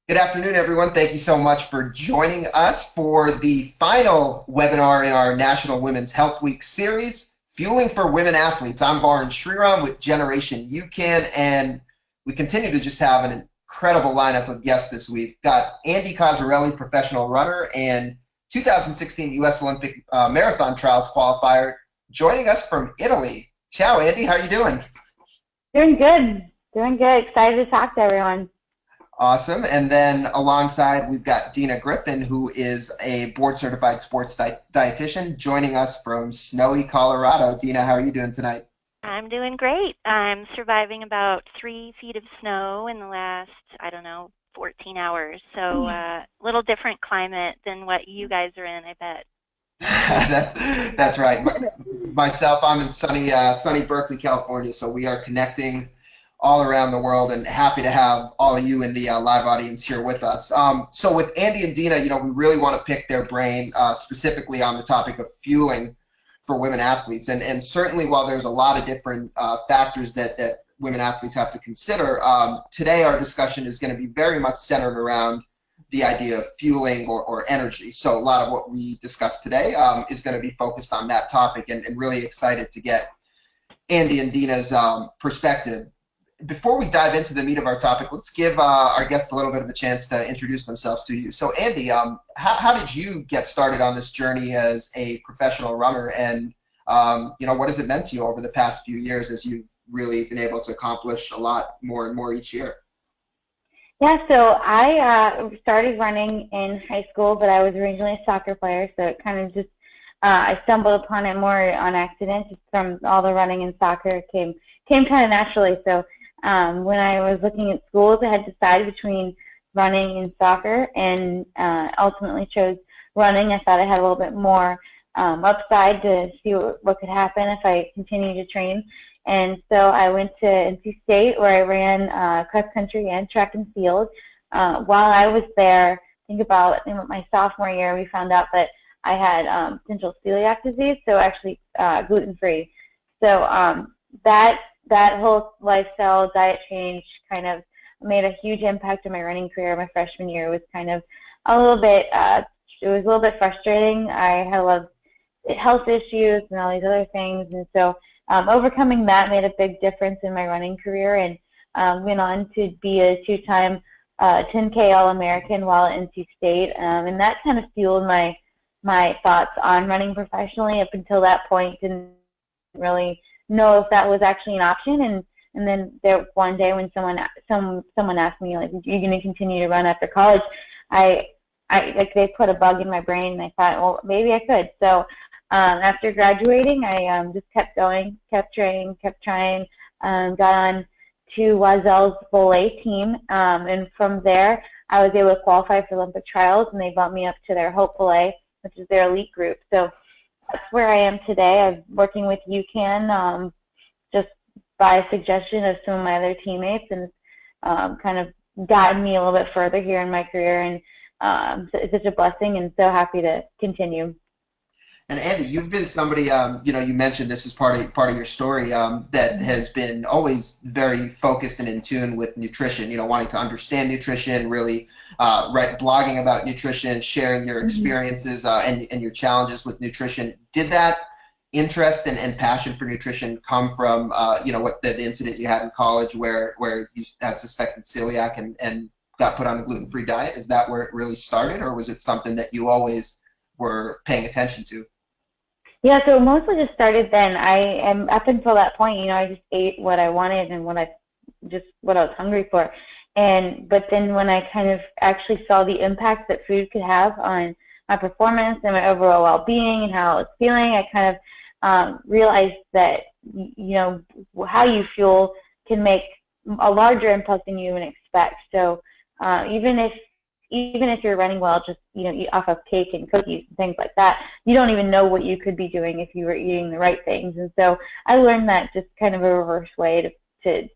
Good afternoon, everyone. Thank you so much for joining us for the final webinar in our National Women's Health Week series, Fueling for Women Athletes. I'm Baran Sriram with Generation UCAN, and we continue to just have an incredible lineup of guests this week. Got Andie Cozzarelli, professional runner and 2016 U.S. Olympic Marathon Trials qualifier, joining us from Italy. Ciao, Andie. How are you doing? Doing good. Doing good. Excited to talk to everyone. Awesome. And then alongside, we've got Dina Griffin, who is a board-certified sports dietitian, joining us from snowy Colorado. Dina, how are you doing tonight? I'm doing great. I'm surviving about 3 feet of snow in the last, I don't know, 14 hours. So a little different climate than what you guys are in, I bet. That's right. Myself, I'm in sunny Berkeley, California, so we are connecting all around the world, and happy to have all of you in the live audience here with us. So with Andie and Dina, we really want to pick their brain specifically on the topic of fueling for women athletes. And certainly while there's a lot of different factors that women athletes have to consider, today our discussion is going to be very much centered around the idea of fueling or energy. So a lot of what we discuss today is going to be focused on that topic, and really excited to get Andie and Dina's perspective. Before we dive into the meat of our topic, let's give our guests a little bit of a chance to introduce themselves to you. So Andie, how did you get started on this journey as a professional runner, and what has it meant to you over the past few years as you've really been able to accomplish a lot more and more each year? Yeah, so I started running in high school, but I was originally a soccer player, so it kind of just I stumbled upon it more on accident. Just from all the running and soccer came kind of naturally. So when I was looking at schools, I had decided between running and soccer, and ultimately chose running. I thought I had a little bit more upside to see what could happen if I continued to train. And so I went to NC State, where I ran cross country and track and field. While I was there, think about my sophomore year, we found out that I had potential celiac disease, so actually gluten-free. So that whole lifestyle diet change kind of made a huge impact on my running career. My freshman year was kind of a little bit, it was a little bit frustrating. I had a lot of health issues and all these other things, and so overcoming that made a big difference in my running career, and went on to be a two-time 10K All-American while at NC State, and that kind of fueled my thoughts on running professionally. Up until that point, didn't really know if that was actually an option, and then there one day when someone asked me, like, are you going to continue to run after college? I like, they put a bug in my brain, and I thought, well, maybe I could. So after graduating, I just kept going, kept training, kept trying, got on to Wazel's full A team, and from there I was able to qualify for Olympic trials, and they bumped me up to their Hopeful A, which is their elite group. So that's where I am today. I'm working with UCAN just by suggestion of some of my other teammates, and kind of gotten me a little bit further here in my career, and so it's such a blessing, and so happy to continue. And Andie, you've been somebody, you mentioned this is part of your story, that has been always very focused and in tune with nutrition. Wanting to understand nutrition, really blogging about nutrition, sharing your experiences and your challenges with nutrition. Did that interest and passion for nutrition come from what the incident you had in college where you had suspected celiac and got put on a gluten-free diet? Is that where it really started, or was it something that you always were paying attention to? Yeah, so it mostly just started then. I am up until that point, I just ate what I wanted and what I was hungry for. But then when I kind of actually saw the impact that food could have on my performance and my overall well-being and how I was feeling, I kind of realized that how you fuel can make a larger impact than you even expect. So even if you're running well, just eat off of cake and cookies and things like that, you don't even know what you could be doing if you were eating the right things. And so I learned that just kind of a reverse way to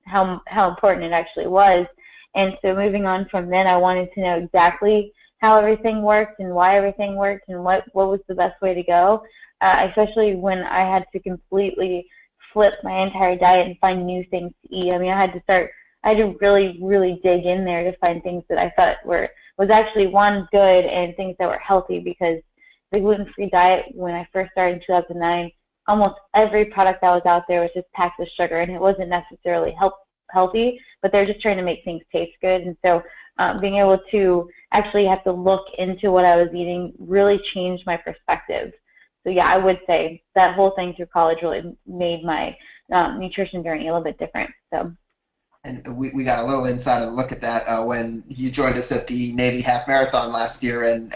how important it actually was. And so moving on from then, I wanted to know exactly how everything worked and why everything worked and what was the best way to go, especially when I had to completely flip my entire diet and find new things to eat. I mean, I I had to really, really dig in there to find things that I thought was actually, one, good, and things that were healthy, because the gluten-free diet, when I first started in 2009, almost every product that was out there was just packed with sugar, and it wasn't necessarily healthy, but they're just trying to make things taste good. And so being able to actually have to look into what I was eating really changed my perspective. So yeah, I would say that whole thing through college really made my nutrition journey a little bit different. So. And we got a little insider look at that when you joined us at the Navy Half Marathon last year, and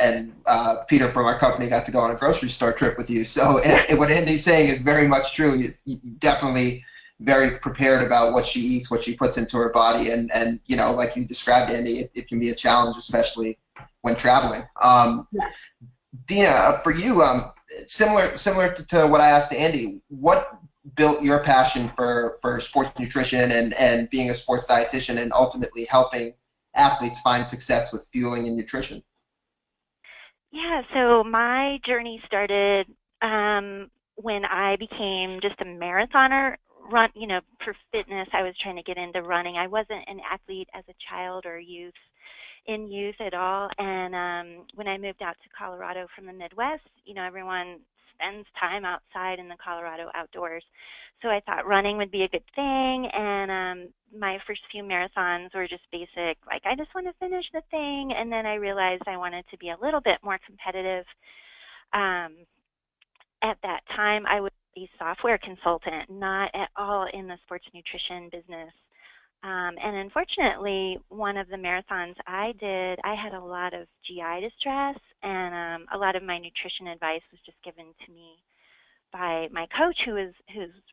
Peter from our company got to go on a grocery store trip with you. So what Andie's saying is very much true. You definitely very prepared about what she eats, what she puts into her body, and you know, like you described, Andie, it can be a challenge, especially when traveling. Dina, for you, similar to what I asked Andie, what built your passion for sports nutrition and being a sports dietitian and ultimately helping athletes find success with fueling and nutrition? Yeah, so my journey started when I became just a marathoner. For fitness, I was trying to get into running. I wasn't an athlete as a child or youth at all. And when I moved out to Colorado from the Midwest, everyone spends time outside in the Colorado outdoors. So I thought running would be a good thing. And my first few marathons were just basic, like, I just want to finish the thing. And then I realized I wanted to be a little bit more competitive. At that time, I was a software consultant, not at all in the sports nutrition business. And unfortunately, one of the marathons I did, I had a lot of GI distress, and a lot of my nutrition advice was just given to me by my coach, who's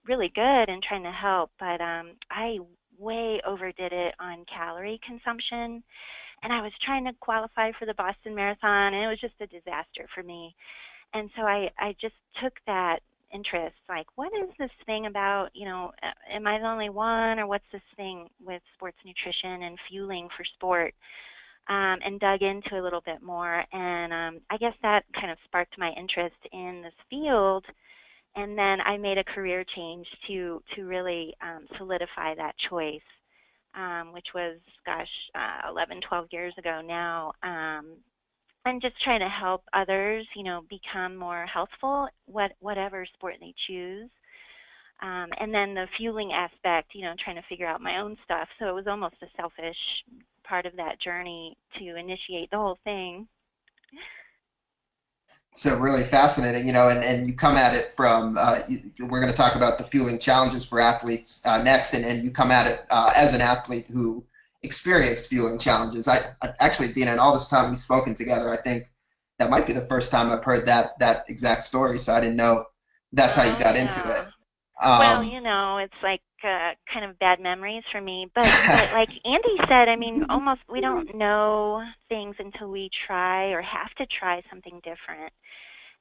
really good and trying to help. But I way overdid it on calorie consumption, and I was trying to qualify for the Boston Marathon, and it was just a disaster for me. And so I just took that interest, like, what is this thing about, am I the only one, or what's this thing with sports nutrition and fueling for sport, and dug into a little bit more. And I guess that kind of sparked my interest in this field. And then I made a career change to really solidify that choice, which was, 11, 12 years ago now. And just trying to help others, become more healthful, whatever sport they choose. And then the fueling aspect, trying to figure out my own stuff. So it was almost a selfish part of that journey to initiate the whole thing. So really fascinating, and you come at it from, we're going to talk about the fueling challenges for athletes next, and you come at it as an athlete who experienced fueling challenges. I actually, Dina, in all this time we've spoken together, I think that might be the first time I've heard that exact story, so I didn't know that's how you got into it. Well, it's like kind of bad memories for me. But like Andie said, almost we don't know things until we try or have to try something different.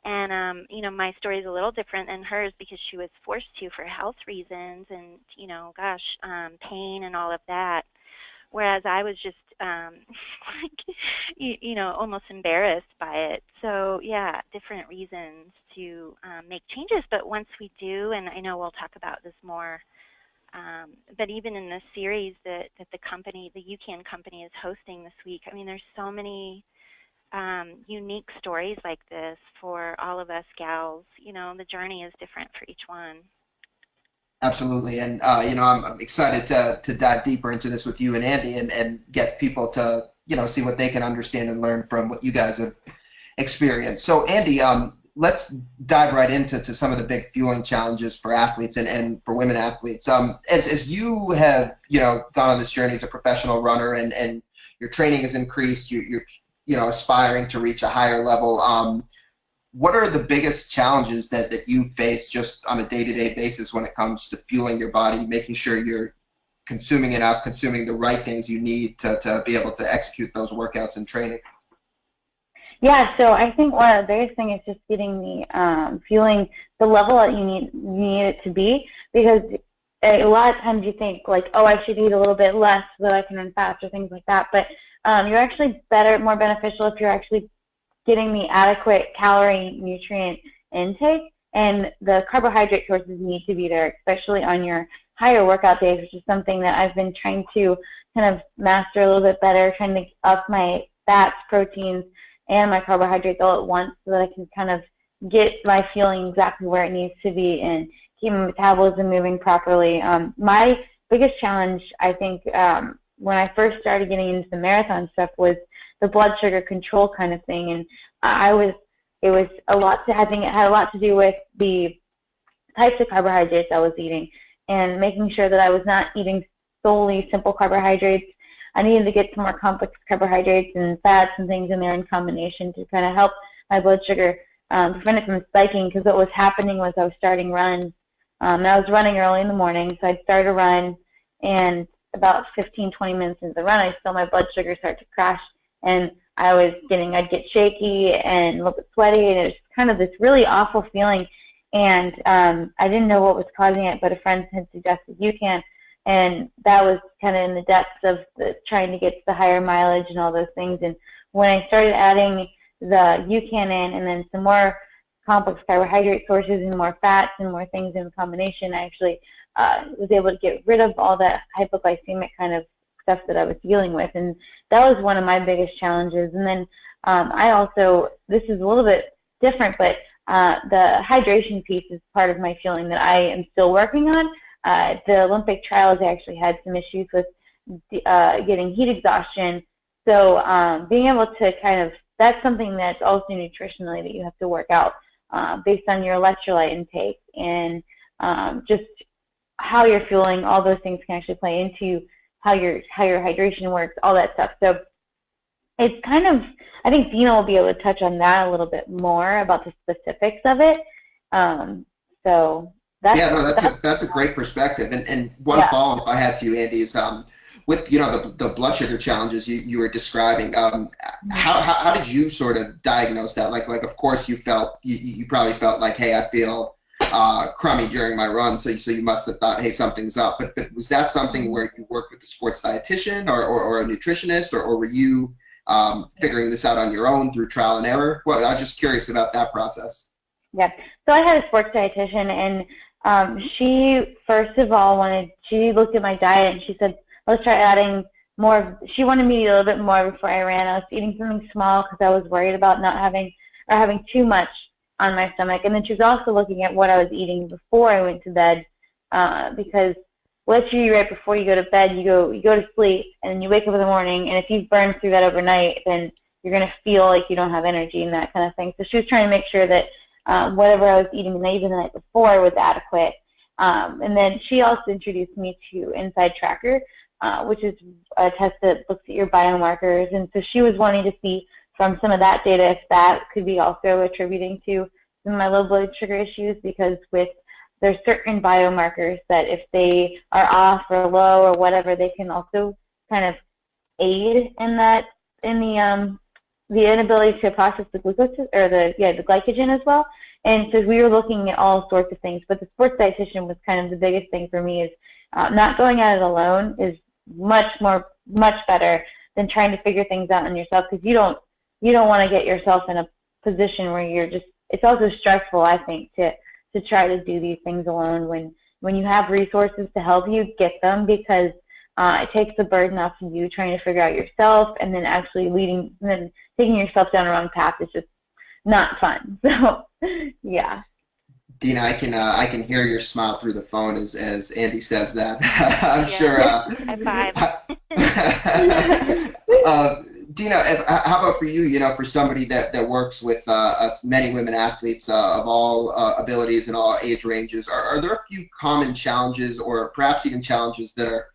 And, my story is a little different than hers because she was forced to for health reasons and, pain and all of that. Whereas I was just, almost embarrassed by it. So, yeah, different reasons to make changes. But once we do, and I know we'll talk about this more, but even in this series that the company, the UCAN company, is hosting this week, there's so many unique stories like this for all of us gals. The journey is different for each one. Absolutely, and I'm excited to dive deeper into this with you and Andie and get people to see what they can understand and learn from what you guys have experienced. So Andie, let's dive right into some of the big fueling challenges for athletes and for women athletes. As you have gone on this journey as a professional runner and your training has increased, you're aspiring to reach a higher level. What are the biggest challenges that you face just on a day-to-day basis when it comes to fueling your body, making sure you're consuming enough, consuming the right things you need to be able to execute those workouts and training? Yeah, so I think one of the biggest things is just getting the fueling the level that you need it to be, because a lot of times you think like, oh, I should eat a little bit less so that I can run fast or things like that. But you're actually more beneficial if you're actually getting the adequate calorie nutrient intake, and the carbohydrate sources need to be there, especially on your higher workout days, which is something that I've been trying to kind of master a little bit better, trying to up my fats, proteins, and my carbohydrates all at once so that I can kind of get my fueling exactly where it needs to be and keep my metabolism moving properly. My biggest challenge, I think, when I first started getting into the marathon stuff was the blood sugar control kind of thing, and it was a lot to, I think it had a lot to do with the types of carbohydrates I was eating and making sure that I was not eating solely simple carbohydrates. I needed to get some more complex carbohydrates and fats and things in there in combination to kind of help my blood sugar prevent it from spiking, because what was happening was I was starting runs. And I was running early in the morning, so I'd start a run, and about 15, 20 minutes into the run, I feel my blood sugar start to crash, and I'd get shaky and a little bit sweaty, and it was kind of this really awful feeling. And I didn't know what was causing it, but a friend had suggested UCAN, and that was kind of in the depths of trying to get to the higher mileage and all those things. And when I started adding the UCAN in, and then some more complex carbohydrate sources and more fats and more things in combination, I actually was able to get rid of all that hypoglycemic kind of stuff that I was dealing with. And that was one of my biggest challenges. And then I also, this is a little bit different, but the hydration piece is part of my fueling that I am still working on. The Olympic trials, I actually had some issues with getting heat exhaustion. So being able to kind of, that's something that's also nutritionally that you have to work out based on your electrolyte intake and just how you're fueling. All those things can actually play into how your hydration works, all that stuff. So it's kind of, I think Dina will be able to touch on that a little bit more about the specifics of it. So that's, yeah, no, that's a great perspective. And one follow-up I had to you, Andie, is with the blood sugar challenges you were describing. How did you sort of diagnose that? Like of course you probably felt like, hey, I feel crummy during my run, so you must have thought, hey, something's up. But was that something where you worked with a sports dietitian or a nutritionist, or were you figuring this out on your own through trial and error? Well, I'm just curious about that process. Yeah, so I had a sports dietitian, and she first of all she looked at my diet and she said, let's try adding more. She wanted me to eat a little bit more before I ran. I was eating something small because I was worried about not having or having too much on my stomach. And then she was also looking at what I was eating before I went to bed, because what you eat right before you go to bed, you go to sleep, and then you wake up in the morning, and if you've burned through that overnight, then you're going to feel like you don't have energy and that kind of thing. So she was trying to make sure that whatever I was eating even the night before was adequate. And then she also introduced me to Inside Tracker, which is a test that looks at your biomarkers. And so she was wanting to see from some of that data if that could be also attributing to some of my low blood sugar issues, because there's certain biomarkers that if they are off or low or whatever, they can also kind of aid in the inability to process the glucose or the glycogen as well. And so we were looking at all sorts of things, but the sports dietitian was kind of the biggest thing for me. Is not going at it alone is much better than trying to figure things out on yourself, because you don't want to get yourself in a position where you're just, it's also stressful, I think, to try to do these things alone. When you have resources to help you, get them, because it takes the burden off of you trying to figure out yourself, and then actually taking yourself down the wrong path is just not fun. So yeah. Dina, I can hear your smile through the phone as Andie says that. I'm sure. High five. Dina, how about for you? For somebody that works with many women athletes of all abilities and all age ranges, are there a few common challenges, or perhaps even challenges that are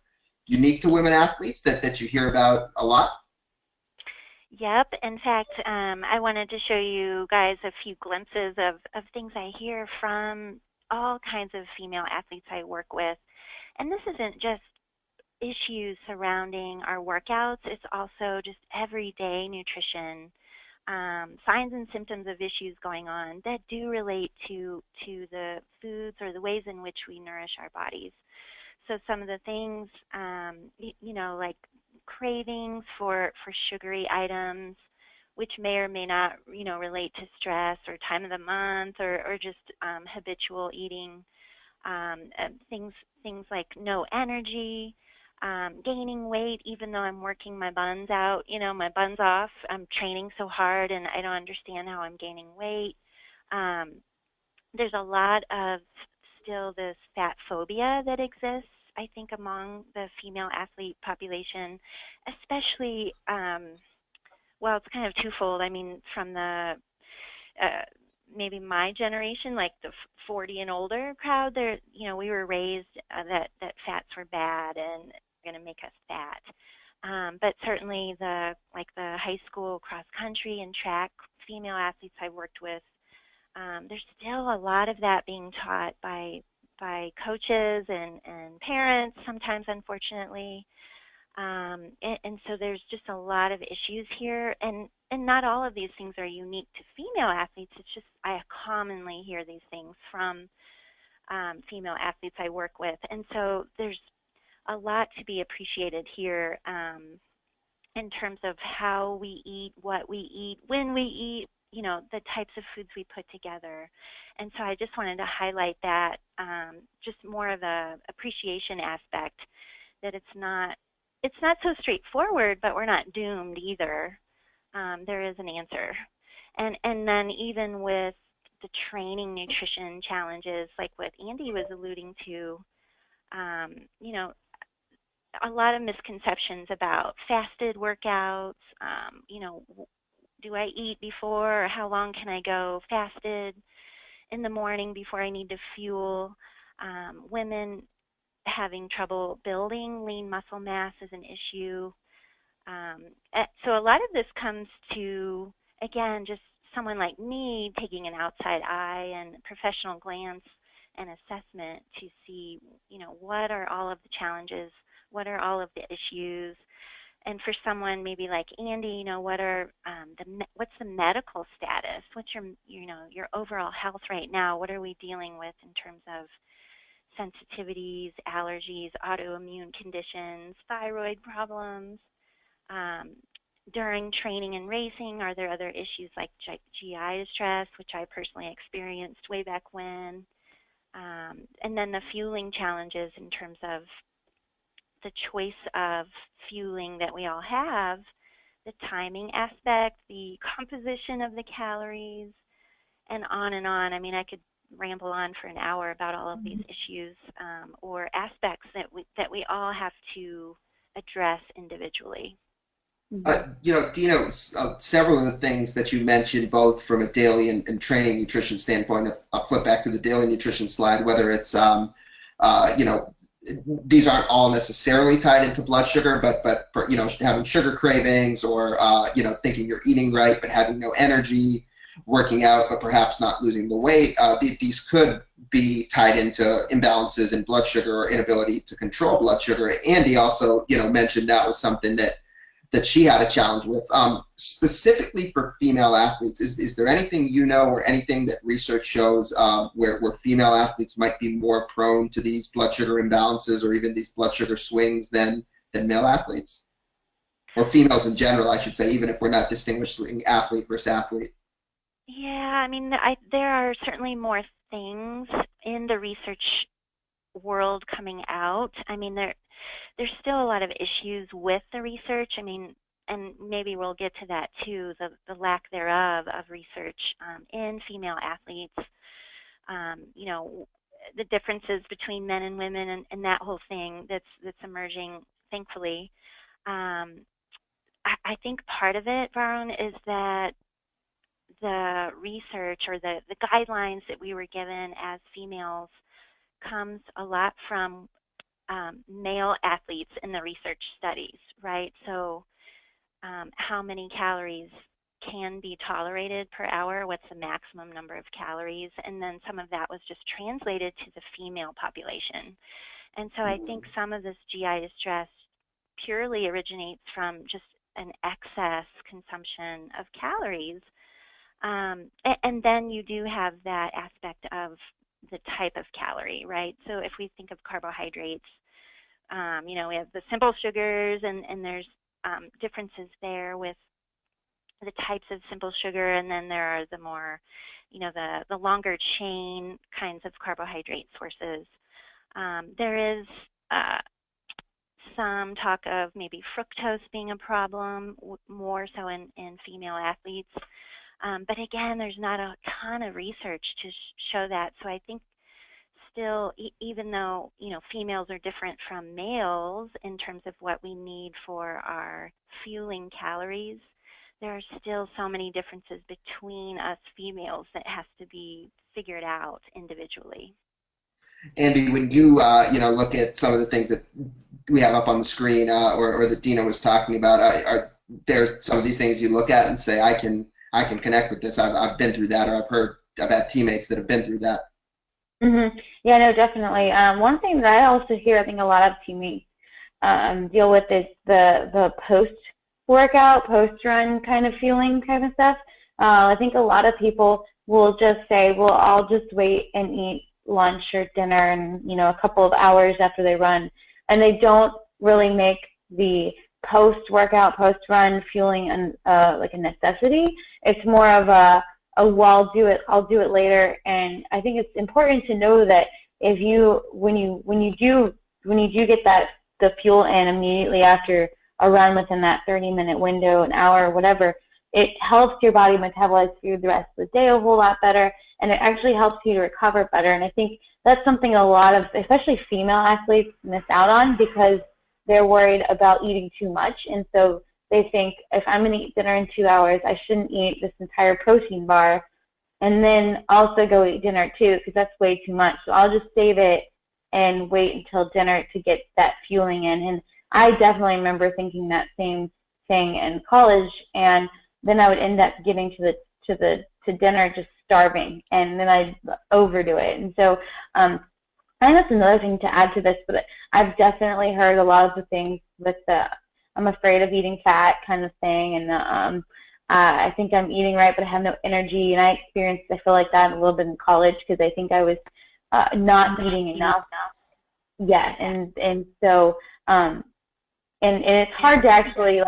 unique to women athletes that you hear about a lot? Yep. In fact, I wanted to show you guys a few glimpses of things I hear from all kinds of female athletes I work with. And this isn't just issues surrounding our workouts. It's also just everyday nutrition, signs and symptoms of issues going on that do relate to the foods or the ways in which we nourish our bodies. So some of the things, like cravings for sugary items, which may or may not, relate to stress or time of the month or just habitual eating. things like no energy, gaining weight even though I'm working my buns out, my buns off. I'm training so hard and I don't understand how I'm gaining weight. There's a lot of still this fat phobia that exists, I think, among the female athlete population, especially, well, it's kind of twofold. I mean, from the maybe my generation, like the 40 and older crowd, there, we were raised that fats were bad and going to make us fat. But certainly the high school cross country and track female athletes I've worked with, there's still a lot of that being taught by coaches and parents, sometimes unfortunately. And so there's just a lot of issues here, and not all of these things are unique to female athletes. It's just I commonly hear these things from female athletes I work with, and so there's a lot to be appreciated here in terms of how we eat, what we eat, when we eat, the types of foods we put together. And so I just wanted to highlight that, just more of a appreciation aspect, that it's not so straightforward, but we're not doomed either. There is an answer. And then even with the training nutrition challenges, like what Andie was alluding to, a lot of misconceptions about fasted workouts, do I eat before, or how long can I go fasted in the morning before I need to fuel? Women having trouble building lean muscle mass is an issue. So a lot of this comes to, again, just someone like me taking an outside eye and professional glance and assessment to see, what are all of the challenges, what are all of the issues, and for someone maybe like Andie, what's the medical status? What's your overall health right now? What are we dealing with in terms of sensitivities, allergies, autoimmune conditions, thyroid problems? During training and racing, are there other issues like GI distress, which I personally experienced way back when? And then the fueling challenges in terms of the choice of fueling that we all have, the timing aspect, the composition of the calories, and on and on. I mean, I could ramble on for an hour about all of these issues or aspects that we all have to address individually. Dina, several of the things that you mentioned, both from a daily and training nutrition standpoint, I'll flip back to the daily nutrition slide, whether it's, these aren't all necessarily tied into blood sugar, but having sugar cravings or, thinking you're eating right, but having no energy, working out, but perhaps not losing the weight, these could be tied into imbalances in blood sugar or inability to control blood sugar. Andie also, mentioned that was something that she had a challenge with. Specifically for female athletes, is there anything or anything that research shows where female athletes might be more prone to these blood sugar imbalances or even these blood sugar swings than male athletes? Or females in general, I should say, even if we're not distinguishing athlete versus athlete. Yeah, I mean, there are certainly more things in the research world coming out. I mean, there's still a lot of issues with the research. I mean, and maybe we'll get to that too, the lack thereof of research in female athletes, the differences between men and women and that whole thing that's emerging, thankfully. I think part of it, Varun, is that the research or the guidelines that we were given as females comes a lot from male athletes in the research studies, right? So how many calories can be tolerated per hour? What's the maximum number of calories? And then some of that was just translated to the female population. And so I think some of this GI distress purely originates from just an excess consumption of calories. And then you do have that aspect of the type of calorie, right? So if we think of carbohydrates, we have the simple sugars, and there's differences there with the types of simple sugar, and then there are the more, the longer chain kinds of carbohydrate sources. There is some talk of maybe fructose being a problem, more so in female athletes. But again, there's not a ton of research to show that. So I think still, even though, females are different from males in terms of what we need for our fueling calories, there are still so many differences between us females that has to be figured out individually. Andie, when you look at some of the things that we have up on the screen, or that Dina was talking about, are there some of these things you look at and say, I can connect with this. I've been through that, or I've had teammates that have been through that. Yeah, no, definitely. One thing that I also hear, I think a lot of teammates deal with is the post-workout, post-run kind of feeling kind of stuff. I think a lot of people will just say, well, I'll just wait and eat lunch or dinner and, a couple of hours after they run. And they don't really make the post-workout, post-run feeling like a necessity. It's more of well, I'll do it later. And I think it's important to know that when you do get the fuel in immediately after a run within that 30-minute window, an hour, whatever, it helps your body metabolize food the rest of the day a whole lot better, and it actually helps you to recover better. And I think that's something a lot of, especially female athletes, miss out on because they're worried about eating too much. And so they think, if I'm going to eat dinner in 2 hours, I shouldn't eat this entire protein bar and then also go eat dinner too, because that's way too much. So I'll just save it and wait until dinner to get that fueling in. And I definitely remember thinking that same thing in college, and then I would end up getting to dinner just starving, and then I'd overdo it. And so I think that's another thing to add to this, but I've definitely heard a lot of the things with the I'm afraid of eating fat kind of thing, and I think I'm eating right, but I have no energy. And I feel like that a little bit in college because I think I was not eating enough. Yeah, and so and it's hard to actually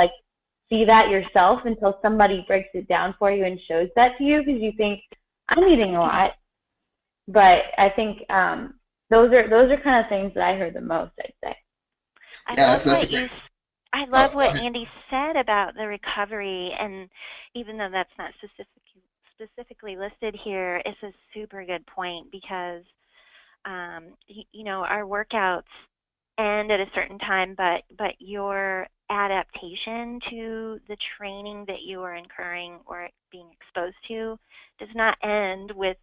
see that yourself until somebody breaks it down for you and shows that to you, because you think I'm eating a lot. But I think those are kind of things that I heard the most, I'd say. I love what Andie said about the recovery, and even though that's not specifically listed here, it's a super good point because our workouts end at a certain time, but your adaptation to the training that you are incurring or being exposed to does not end with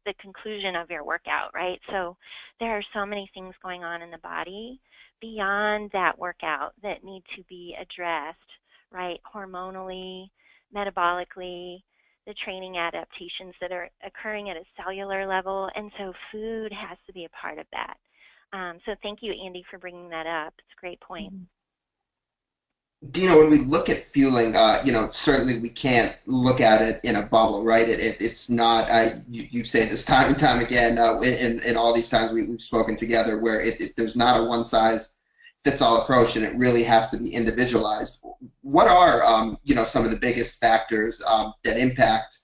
the conclusion of your workout, right? So there are so many things going on in the body beyond that workout that need to be addressed, right? Hormonally, metabolically, the training adaptations that are occurring at a cellular level, and so food has to be a part of that. So thank you, Andie, for bringing that up. It's a great point. Dina, when we look at fueling, certainly we can't look at it in a bubble, right? It's not, you say this time and time again, in all these times we've spoken together, where there's not a one-size-fits-all approach, and it really has to be individualized. What are, some of the biggest factors that impact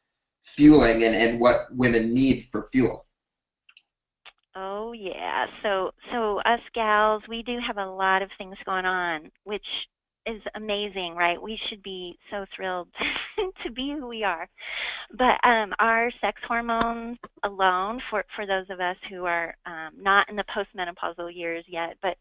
fueling and what women need for fuel? Oh, yeah. So us gals, we do have a lot of things going on, which is amazing, right? We should be so thrilled to be who we are. But our sex hormones alone, for those of us who are not in the postmenopausal years yet, but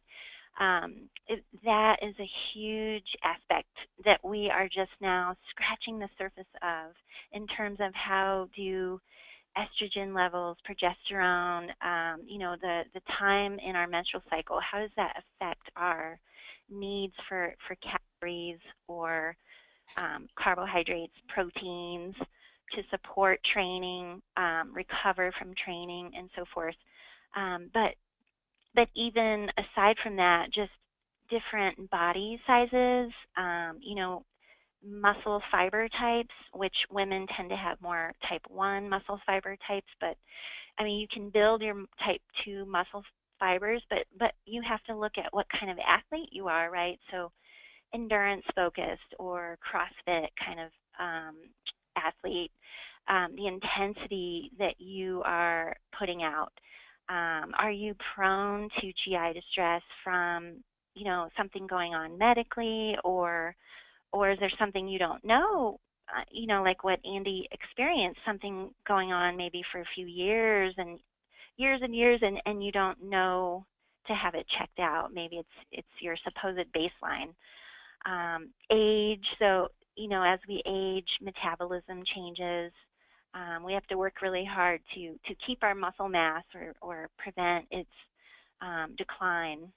that is a huge aspect that we are just now scratching the surface of in terms of how do estrogen levels, progesterone, the time in our menstrual cycle, how does that affect our needs for calories or carbohydrates, proteins to support training, recover from training, and so forth. But even aside from that, just different body sizes, muscle fiber types, which women tend to have more type 1 muscle fiber types, but I mean, you can build your type 2 muscle fibers, but you have to look at what kind of athlete you are, right? So endurance focused or CrossFit kind of athlete, the intensity that you are putting out. Are you prone to GI distress from, something going on medically, or is there something you don't know, like what Andie experienced, something going on maybe for a few years and years and years, and you don't know to have it checked out. Maybe it's your supposed baseline. Age, so, as we age, metabolism changes. We have to work really hard to keep our muscle mass or prevent its decline.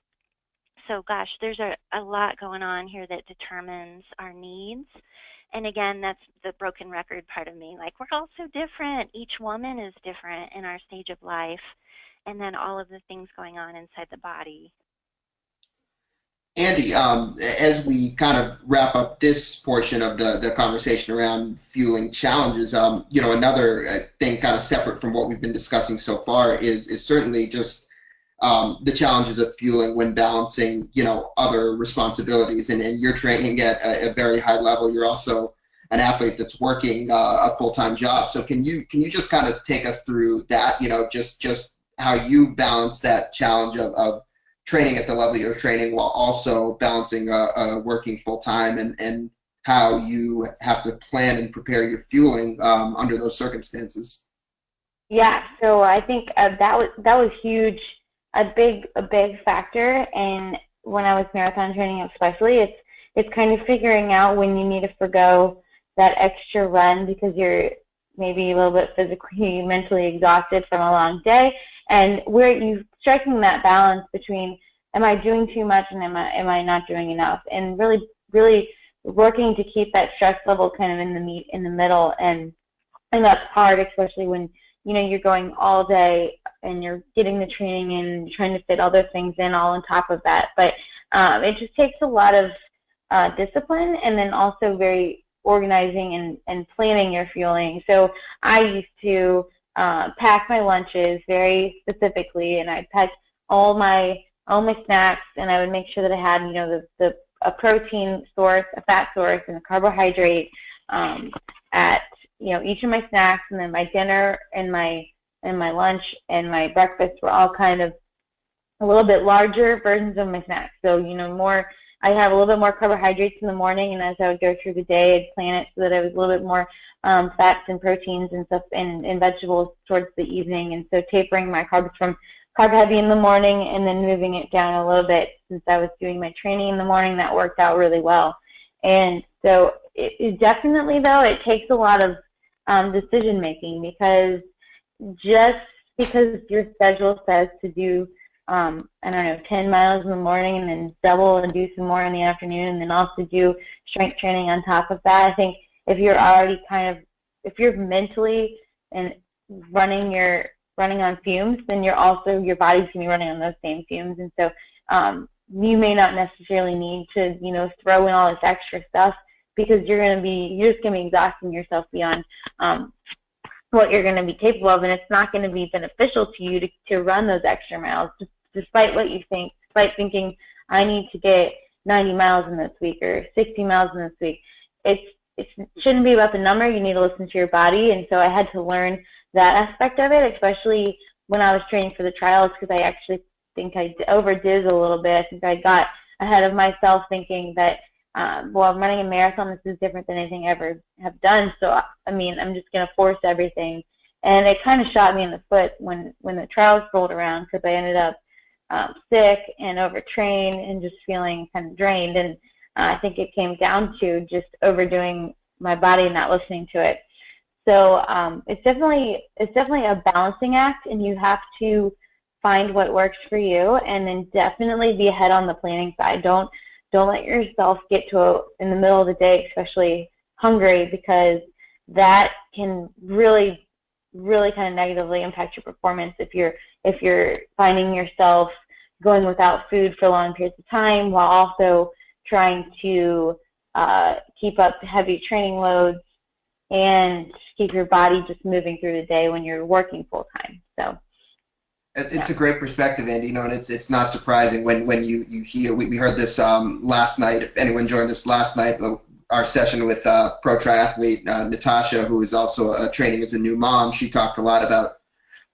So gosh, there's a lot going on here that determines our needs. And again, that's the broken record part of me. Like, we're all so different. Each woman is different in our stage of life. And then all of the things going on inside the body. Andie, as we kind of wrap up this portion of the conversation around fueling challenges, another thing kind of separate from what we've been discussing so far is certainly just the challenges of fueling when balancing, other responsibilities. And you're training at a very high level. You're also an athlete that's working a full-time job. So can you just kind of take us through that, just how you balance that challenge of training at the level you're training while also balancing working full-time, and how you have to plan and prepare your fueling under those circumstances? Yeah, so I think that was huge, a big factor. And when I was marathon training especially, it's kind of figuring out when you need to forgo that extra run because you're maybe a little bit physically, mentally exhausted from a long day, and where you striking that balance between, am I doing too much and am I not doing enough, and really working to keep that stress level kind of in the middle. And that's hard, especially when you're going all day and you're getting the training and trying to fit other things in all on top of that. But it just takes a lot of discipline, and then also very organizing and planning your fueling. So I used to pack my lunches very specifically, and I'd pack all my snacks, and I would make sure that I had a protein source, a fat source, and a carbohydrate at each of my snacks, and then my dinner and my lunch and my breakfast were all kind of a little bit larger versions of my snacks. So I have a little bit more carbohydrates in the morning, and as I would go through the day, I'd plan it so that I was a little bit more fats and proteins and stuff and vegetables towards the evening. And so tapering my carbs from carb heavy in the morning and then moving it down a little bit, since I was doing my training in the morning, that worked out really well. And so it definitely, though, it takes a lot of decision making, because just because your schedule says to do 10 miles in the morning and then double and do some more in the afternoon, and then also do strength training on top of that, I think if you're already if you're mentally and running on fumes, then your body's going to be running on those same fumes. And so you may not necessarily need to, throw in all this extra stuff, because you're just going to be exhausting yourself beyond what you're going to be capable of, and it's not going to be beneficial to you to run those extra miles, despite what you think, despite thinking, I need to get 90 miles in this week or 60 miles in this week. It shouldn't be about the number. You need to listen to your body. And so I had to learn that aspect of it, especially when I was training for the trials, because I actually think I overdid a little bit. I think I got ahead of myself, thinking that, I'm running a marathon, this is different than anything I ever have done. So, I'm just going to force everything. And it kind of shot me in the foot when the trials rolled around, because I ended up sick and overtrained and just feeling kind of drained. And I think it came down to just overdoing my body and not listening to it. So it's definitely a balancing act, and you have to find what works for you, and then definitely be ahead on the planning side. Don't let yourself get in the middle of the day, especially hungry, because that can really, really kind of negatively impact your performance if you're finding yourself going without food for long periods of time, while also trying to keep up heavy training loads and keep your body just moving through the day when you're working full time. So it's a great perspective, Andie. And it's not surprising when you hear. We heard this last night. If anyone joined us last night, our session with pro triathlete Natasha, who is also training as a new mom, she talked a lot about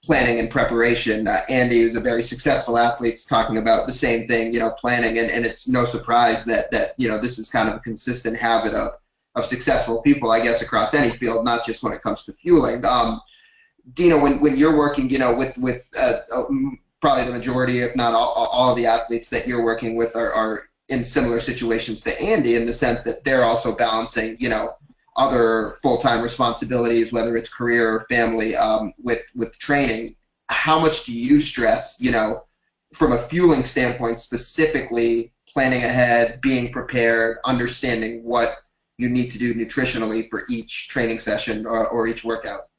planning and preparation. Andie, who's a very successful athlete, is talking about the same thing, planning, and it's no surprise that this is kind of a consistent habit of successful people, I guess, across any field, not just when it comes to fueling. Dina, when you're working, with probably the majority, if not all of the athletes that you're working with are in similar situations to Andie, in the sense that they're also balancing, other full-time responsibilities, whether it's career or family, with training. How much do you stress, from a fueling standpoint, specifically planning ahead, being prepared, understanding what you need to do nutritionally for each training session or each workout?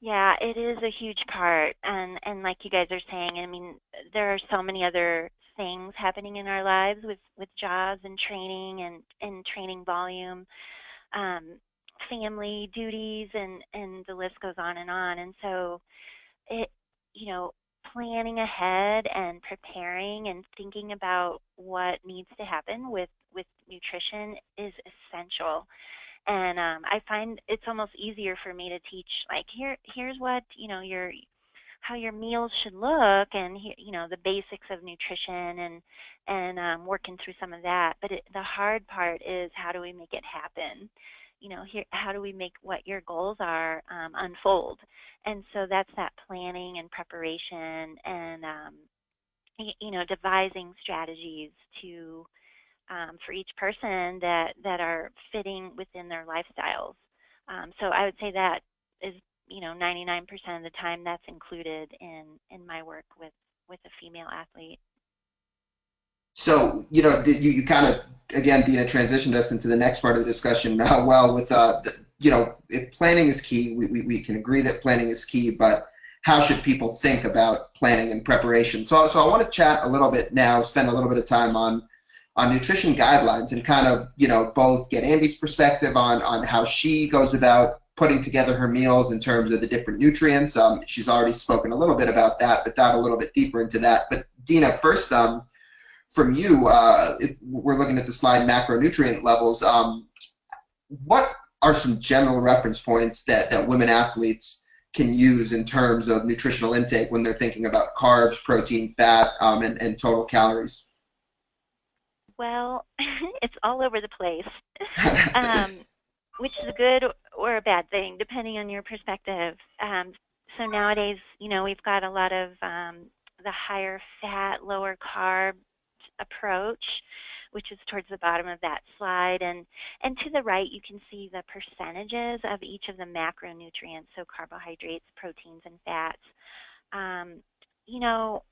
Yeah, it is a huge part, and like you guys are saying, I mean, there are so many other things happening in our lives with jobs and training volume, um, family duties, and the list goes on and on. And so it, you know, planning ahead and preparing and thinking about what needs to happen with nutrition is essential. And I find it's almost easier for me to teach, like, here's what how your meals should look, and the basics of nutrition, and working through some of that. But the hard part is, how do we make it happen? How do we make what your goals are unfold? And so that's that planning and preparation, and devising strategies to for each person that are fitting within their lifestyles. So I would say that is 99% of the time that's included in my work with a female athlete. So, you kind of, again, Dina, transitioned us into the next part of the discussion, with, if planning is key, we can agree that planning is key, but how should people think about planning and preparation? So I want to chat a little bit now, spend a little bit of time on nutrition guidelines, and kind of, both get Andie's perspective on how she goes about putting together her meals in terms of the different nutrients. She's already spoken a little bit about that, but dive a little bit deeper into that. But Dina, first, from you, if we're looking at the slide macronutrient levels, what are some general reference points that women athletes can use in terms of nutritional intake when they're thinking about carbs, protein, fat, and total calories? Well, it's all over the place, which is a good or a bad thing, depending on your perspective. So nowadays, we've got a lot of the higher fat, lower carb approach, which is towards the bottom of that slide. And to the right, you can see the percentages of each of the macronutrients, so carbohydrates, proteins, and fats. Um, you know,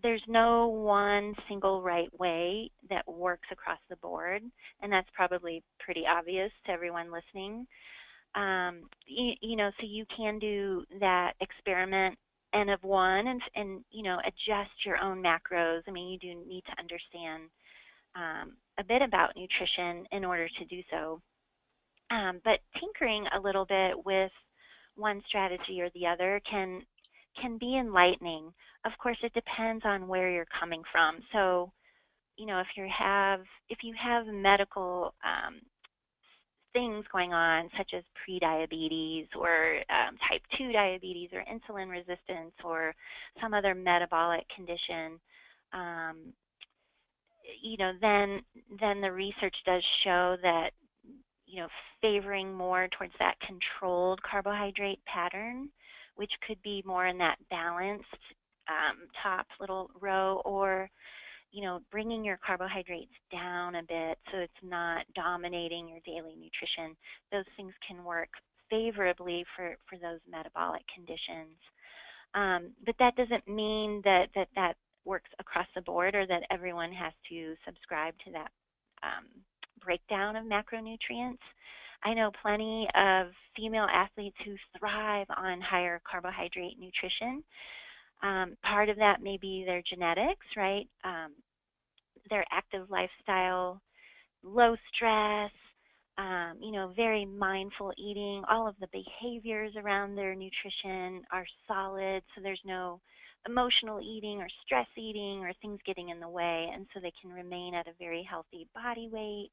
there's no one single right way that works across the board, and that's probably pretty obvious to everyone listening. So you can do that experiment N of one, and adjust your own macros. I mean, you do need to understand a bit about nutrition in order to do so. But tinkering a little bit with one strategy or the other can be enlightening. Of course, it depends on where you're coming from. So, if you have medical things going on, such as prediabetes or type 2 diabetes or insulin resistance or some other metabolic condition, um, then the research does show that favoring more towards that controlled carbohydrate pattern, which could be more in that balanced top little row, or bringing your carbohydrates down a bit so it's not dominating your daily nutrition. Those things can work favorably for those metabolic conditions. But that doesn't mean that works across the board, or that everyone has to subscribe to that breakdown of macronutrients. I know plenty of female athletes who thrive on higher carbohydrate nutrition. Part of that may be their genetics, right? Their active lifestyle, low stress, very mindful eating. All of the behaviors around their nutrition are solid, so there's no emotional eating or stress eating or things getting in the way, and so they can remain at a very healthy body weight.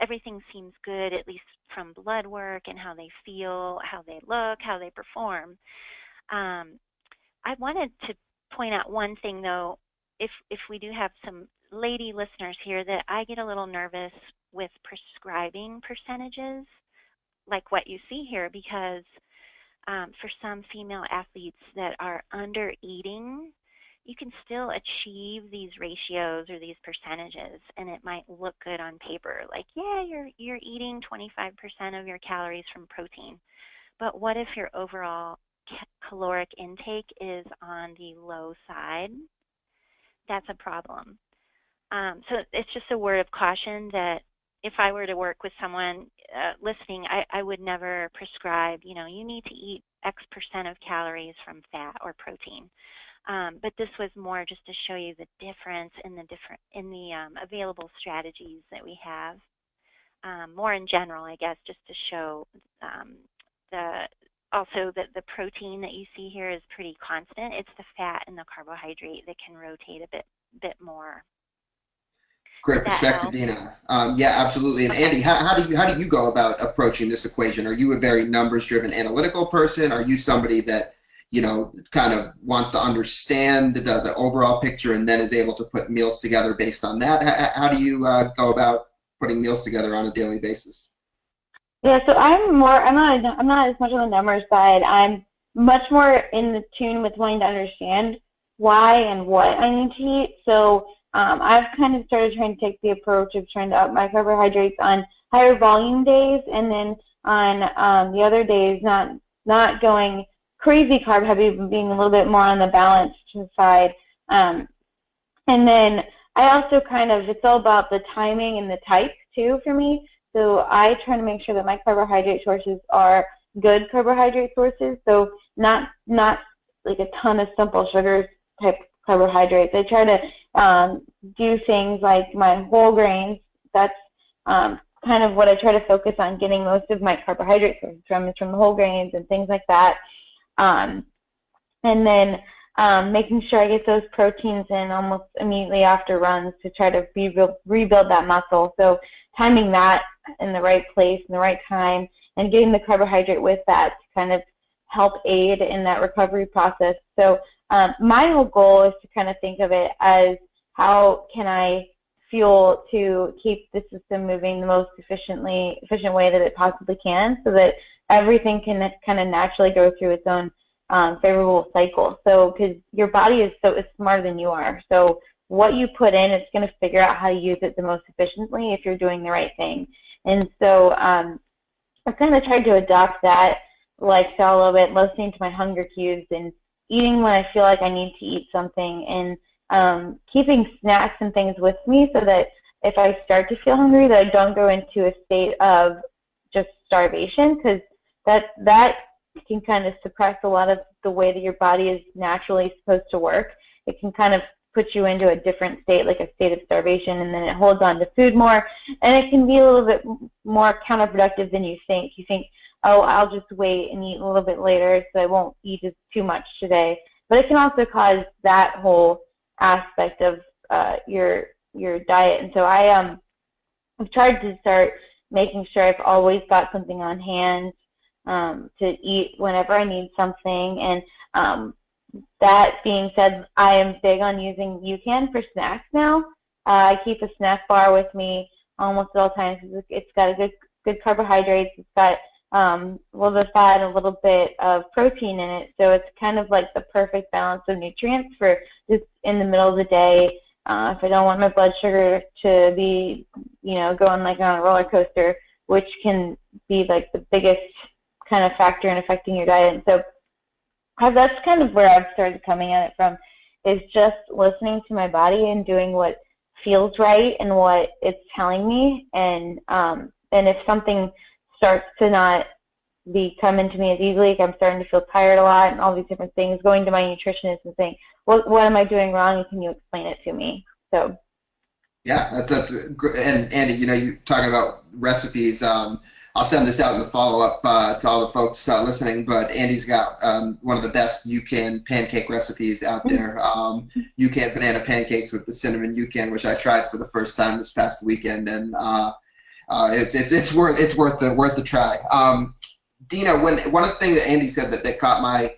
everything seems good, at least from blood work and how they feel, how they look, how they perform. I wanted to point out one thing, though, if we do have some lady listeners here, that I get a little nervous with prescribing percentages like what you see here, because for some female athletes that are under eating, you can still achieve these ratios or these percentages, and it might look good on paper, like, yeah, you're eating 25% of your calories from protein. But what if your overall caloric intake is on the low side? That's a problem. So it's just a word of caution that if I were to work with someone listening, I would never prescribe, you need to eat X percent of calories from fat or protein. But this was more just to show you the difference in the available strategies that we have. More in general, I guess, just to show also that the protein that you see here is pretty constant. It's the fat and the carbohydrate that can rotate a bit more. Great perspective, Dina. Yeah, absolutely. And Andie, how do you go about approaching this equation? Are you a very numbers-driven analytical person? Are you somebody that kind of wants to understand the overall picture and then is able to put meals together based on that? How do you go about putting meals together on a daily basis? Yeah, so I'm not as much on the numbers side. I'm much more in the tune with wanting to understand why and what I need to eat. So I've kind of started trying to take the approach of trying to up my carbohydrates on higher volume days, and then on the other days not going crazy carb heavy, but being a little bit more on the balanced side. And then I also it's all about the timing and the type too for me. So I try to make sure that my carbohydrate sources are good carbohydrate sources. So not like a ton of simple sugars type carbohydrates. I try to do things like my whole grains. That's kind of what I try to focus on, getting most of my carbohydrate sources from the whole grains and things like that. And then making sure I get those proteins in almost immediately after runs to try to rebuild that muscle. So timing that in the right place, in the right time, and getting the carbohydrate with that to kind of help aid in that recovery process. So my whole goal is to kind of think of it as, how can I fuel to keep the system moving the most efficient way that it possibly can, so that everything can kind of naturally go through its own favorable cycle. So, because your body is smarter than you are. So what you put in, it's going to figure out how to use it the most efficiently if you're doing the right thing. And so I've kind of tried to adopt that lifestyle a little bit, listening to my hunger cues and eating when I feel like I need to eat something, and keeping snacks and things with me so that if I start to feel hungry, that I don't go into a state of just starvation, because that can kind of suppress a lot of the way that your body is naturally supposed to work. It can kind of put you into a different state, like a state of starvation, and then it holds on to food more, and it can be a little bit more counterproductive than you think. You think, oh, I'll just wait and eat a little bit later so I won't eat too much today. But it can also cause that whole aspect of your diet. And so I've tried to start making sure I've always got something on hand to eat whenever I need something. And that being said, I am big on using UCAN for snacks now. I keep a snack bar with me almost at all times. It's got a good carbohydrates. It's got a little bit of fat and a little bit of protein in it. So it's kind of like the perfect balance of nutrients for just in the middle of the day. If I don't want my blood sugar to be, going like on a roller coaster, which can be like the biggest kind of factor in affecting your diet. And so that's kind of where I've started coming at it from, is just listening to my body and doing what feels right and what it's telling me. And if something starts to not be coming to me as easily, like I'm starting to feel tired a lot and all these different things, going to my nutritionist and saying, what am I doing wrong, and can you explain it to me? So yeah, that's great. And Andie, you're talking about recipes. I'll send this out in the follow-up to all the folks listening, but Andie's got one of the best UCAN pancake recipes out there. UCAN banana pancakes with the cinnamon UCAN, which I tried for the first time this past weekend, and It's worth the try. Dina, one of the things that Andie said that caught my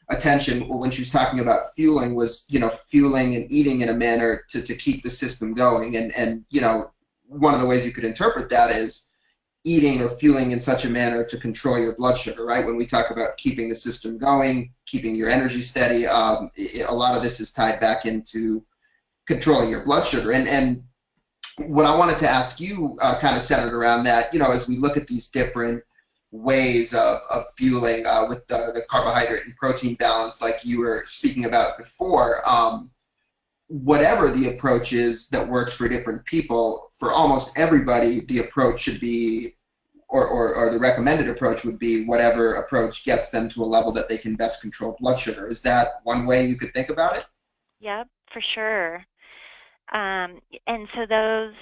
attention when she was talking about fueling was, fueling and eating in a manner to keep the system going. And one of the ways you could interpret that is eating or fueling in such a manner to control your blood sugar, right? When we talk about keeping the system going, keeping your energy steady, a lot of this is tied back into controlling your blood sugar. And what I wanted to ask you kind of centered around that, as we look at these different ways of fueling with the carbohydrate and protein balance, like you were speaking about before, whatever the approach is that works for different people, for almost everybody, the approach should be, or the recommended approach would be whatever approach gets them to a level that they can best control blood sugar. Is that one way you could think about it? Yep, for sure. And so those,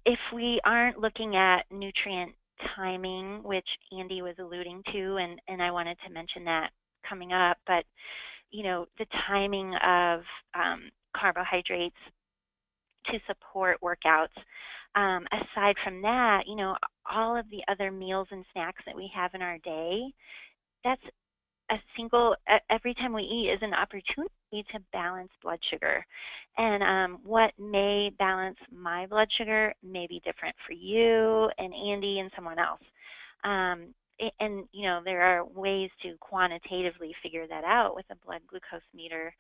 if we aren't looking at nutrient timing, which Andie was alluding to, and I wanted to mention that coming up, but the timing of carbohydrates to support workouts. Aside from that, all of the other meals and snacks that we have in our day, that's every time we eat is an opportunity to balance blood sugar. And what may balance my blood sugar may be different for you and Andie and someone else. And there are ways to quantitatively figure that out with a blood glucose meter.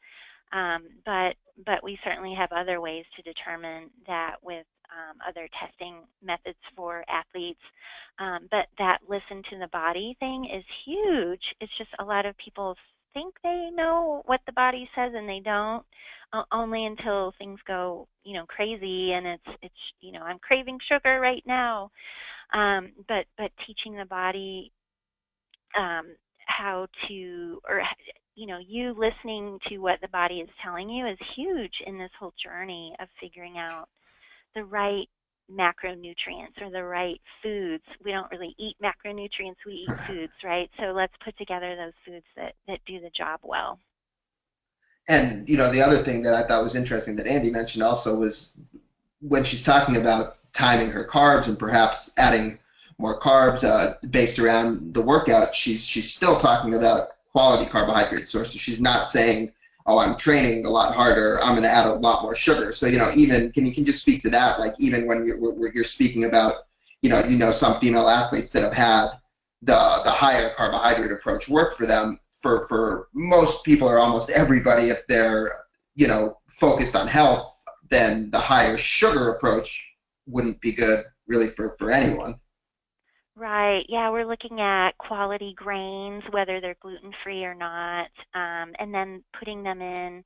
But we certainly have other ways to determine that with other testing methods for athletes. But that listen to the body thing is huge. It's just a lot of people think they know what the body says and they don't, only until things go, crazy and it's I'm craving sugar right now. But teaching the body how to, or you listening to what the body is telling you is huge in this whole journey of figuring out the right macronutrients or the right foods. We don't really eat macronutrients, we eat foods, right? So let's put together those foods that do the job well. And, the other thing that I thought was interesting that Andie mentioned also was when she's talking about timing her carbs and perhaps adding more carbs based around the workout, she's still talking about quality carbohydrate sources. She's not saying, oh, I'm training a lot harder, I'm going to add a lot more sugar. So, even can you just speak to that? Like, even when you're speaking about, some female athletes that have had the higher carbohydrate approach work for them, for most people or almost everybody, if they're, focused on health, then the higher sugar approach wouldn't be good really for anyone. Right. Yeah, we're looking at quality grains, whether they're gluten-free or not, and then putting them in,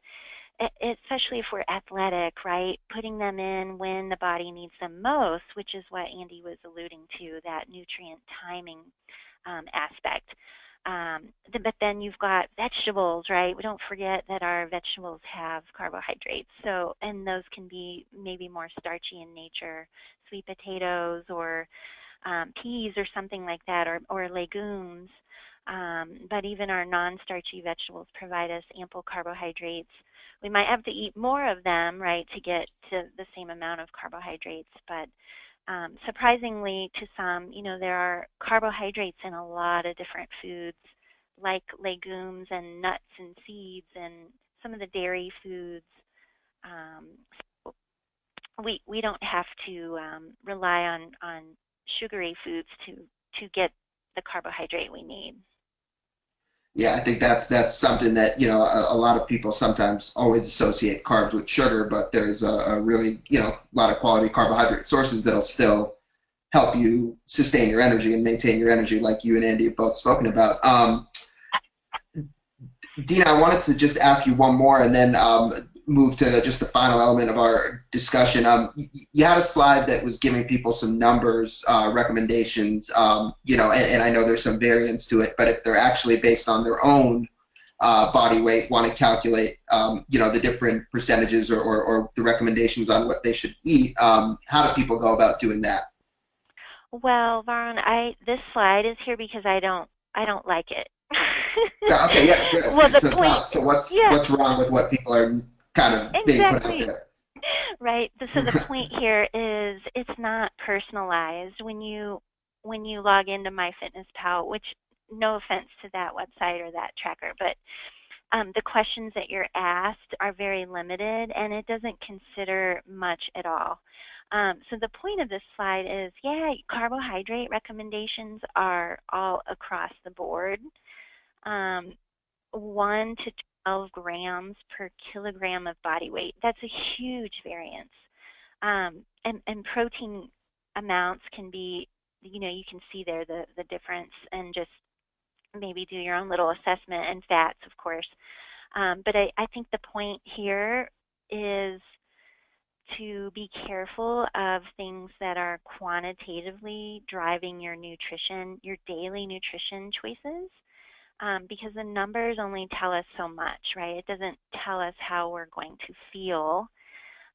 especially if we're athletic, right? Putting them in when the body needs them most, which is what Andie was alluding to, that nutrient timing aspect. But then you've got vegetables, right? We don't forget that our vegetables have carbohydrates. So, and those can be maybe more starchy in nature, sweet potatoes or peas or something like that, or legumes. But even our non-starchy vegetables provide us ample carbohydrates. We might have to eat more of them, right, to get to the same amount of carbohydrates. But surprisingly to some, there are carbohydrates in a lot of different foods, like legumes and nuts and seeds and some of the dairy foods. So we don't have to rely on sugary foods to get the carbohydrate we need. Yeah, I think that's something that, a lot of people sometimes always associate carbs with sugar, but there's a really, a lot of quality carbohydrate sources that'll still help you sustain your energy and maintain your energy, like you and Andie have both spoken about. Dina, I wanted to just ask you one more and then move to just the final element of our discussion. You had a slide that was giving people some numbers, recommendations, and I know there's some variance to it, but if they're actually based on their own body weight, want to calculate, the different percentages or the recommendations on what they should eat, how do people go about doing that? Well, Vaughn, this slide is here because I don't like it. Okay, yeah, good. Well, So what's wrong with what people are kind of being put out there? Right. So the point here is it's not personalized when you log into MyFitnessPal, which no offense to that website or that tracker, but the questions that you're asked are very limited and it doesn't consider much at all. So the point of this slide is, yeah, carbohydrate recommendations are all across the board. 1 to 12 grams per kilogram of body weight. That's a huge variance. And protein amounts can be, you know, you can see there the difference and just maybe do your own little assessment, and fats, of course. But I think the point here is to be careful of things that are quantitatively driving your nutrition, your daily nutrition choices, because the numbers only tell us so much, right? It doesn't tell us how we're going to feel,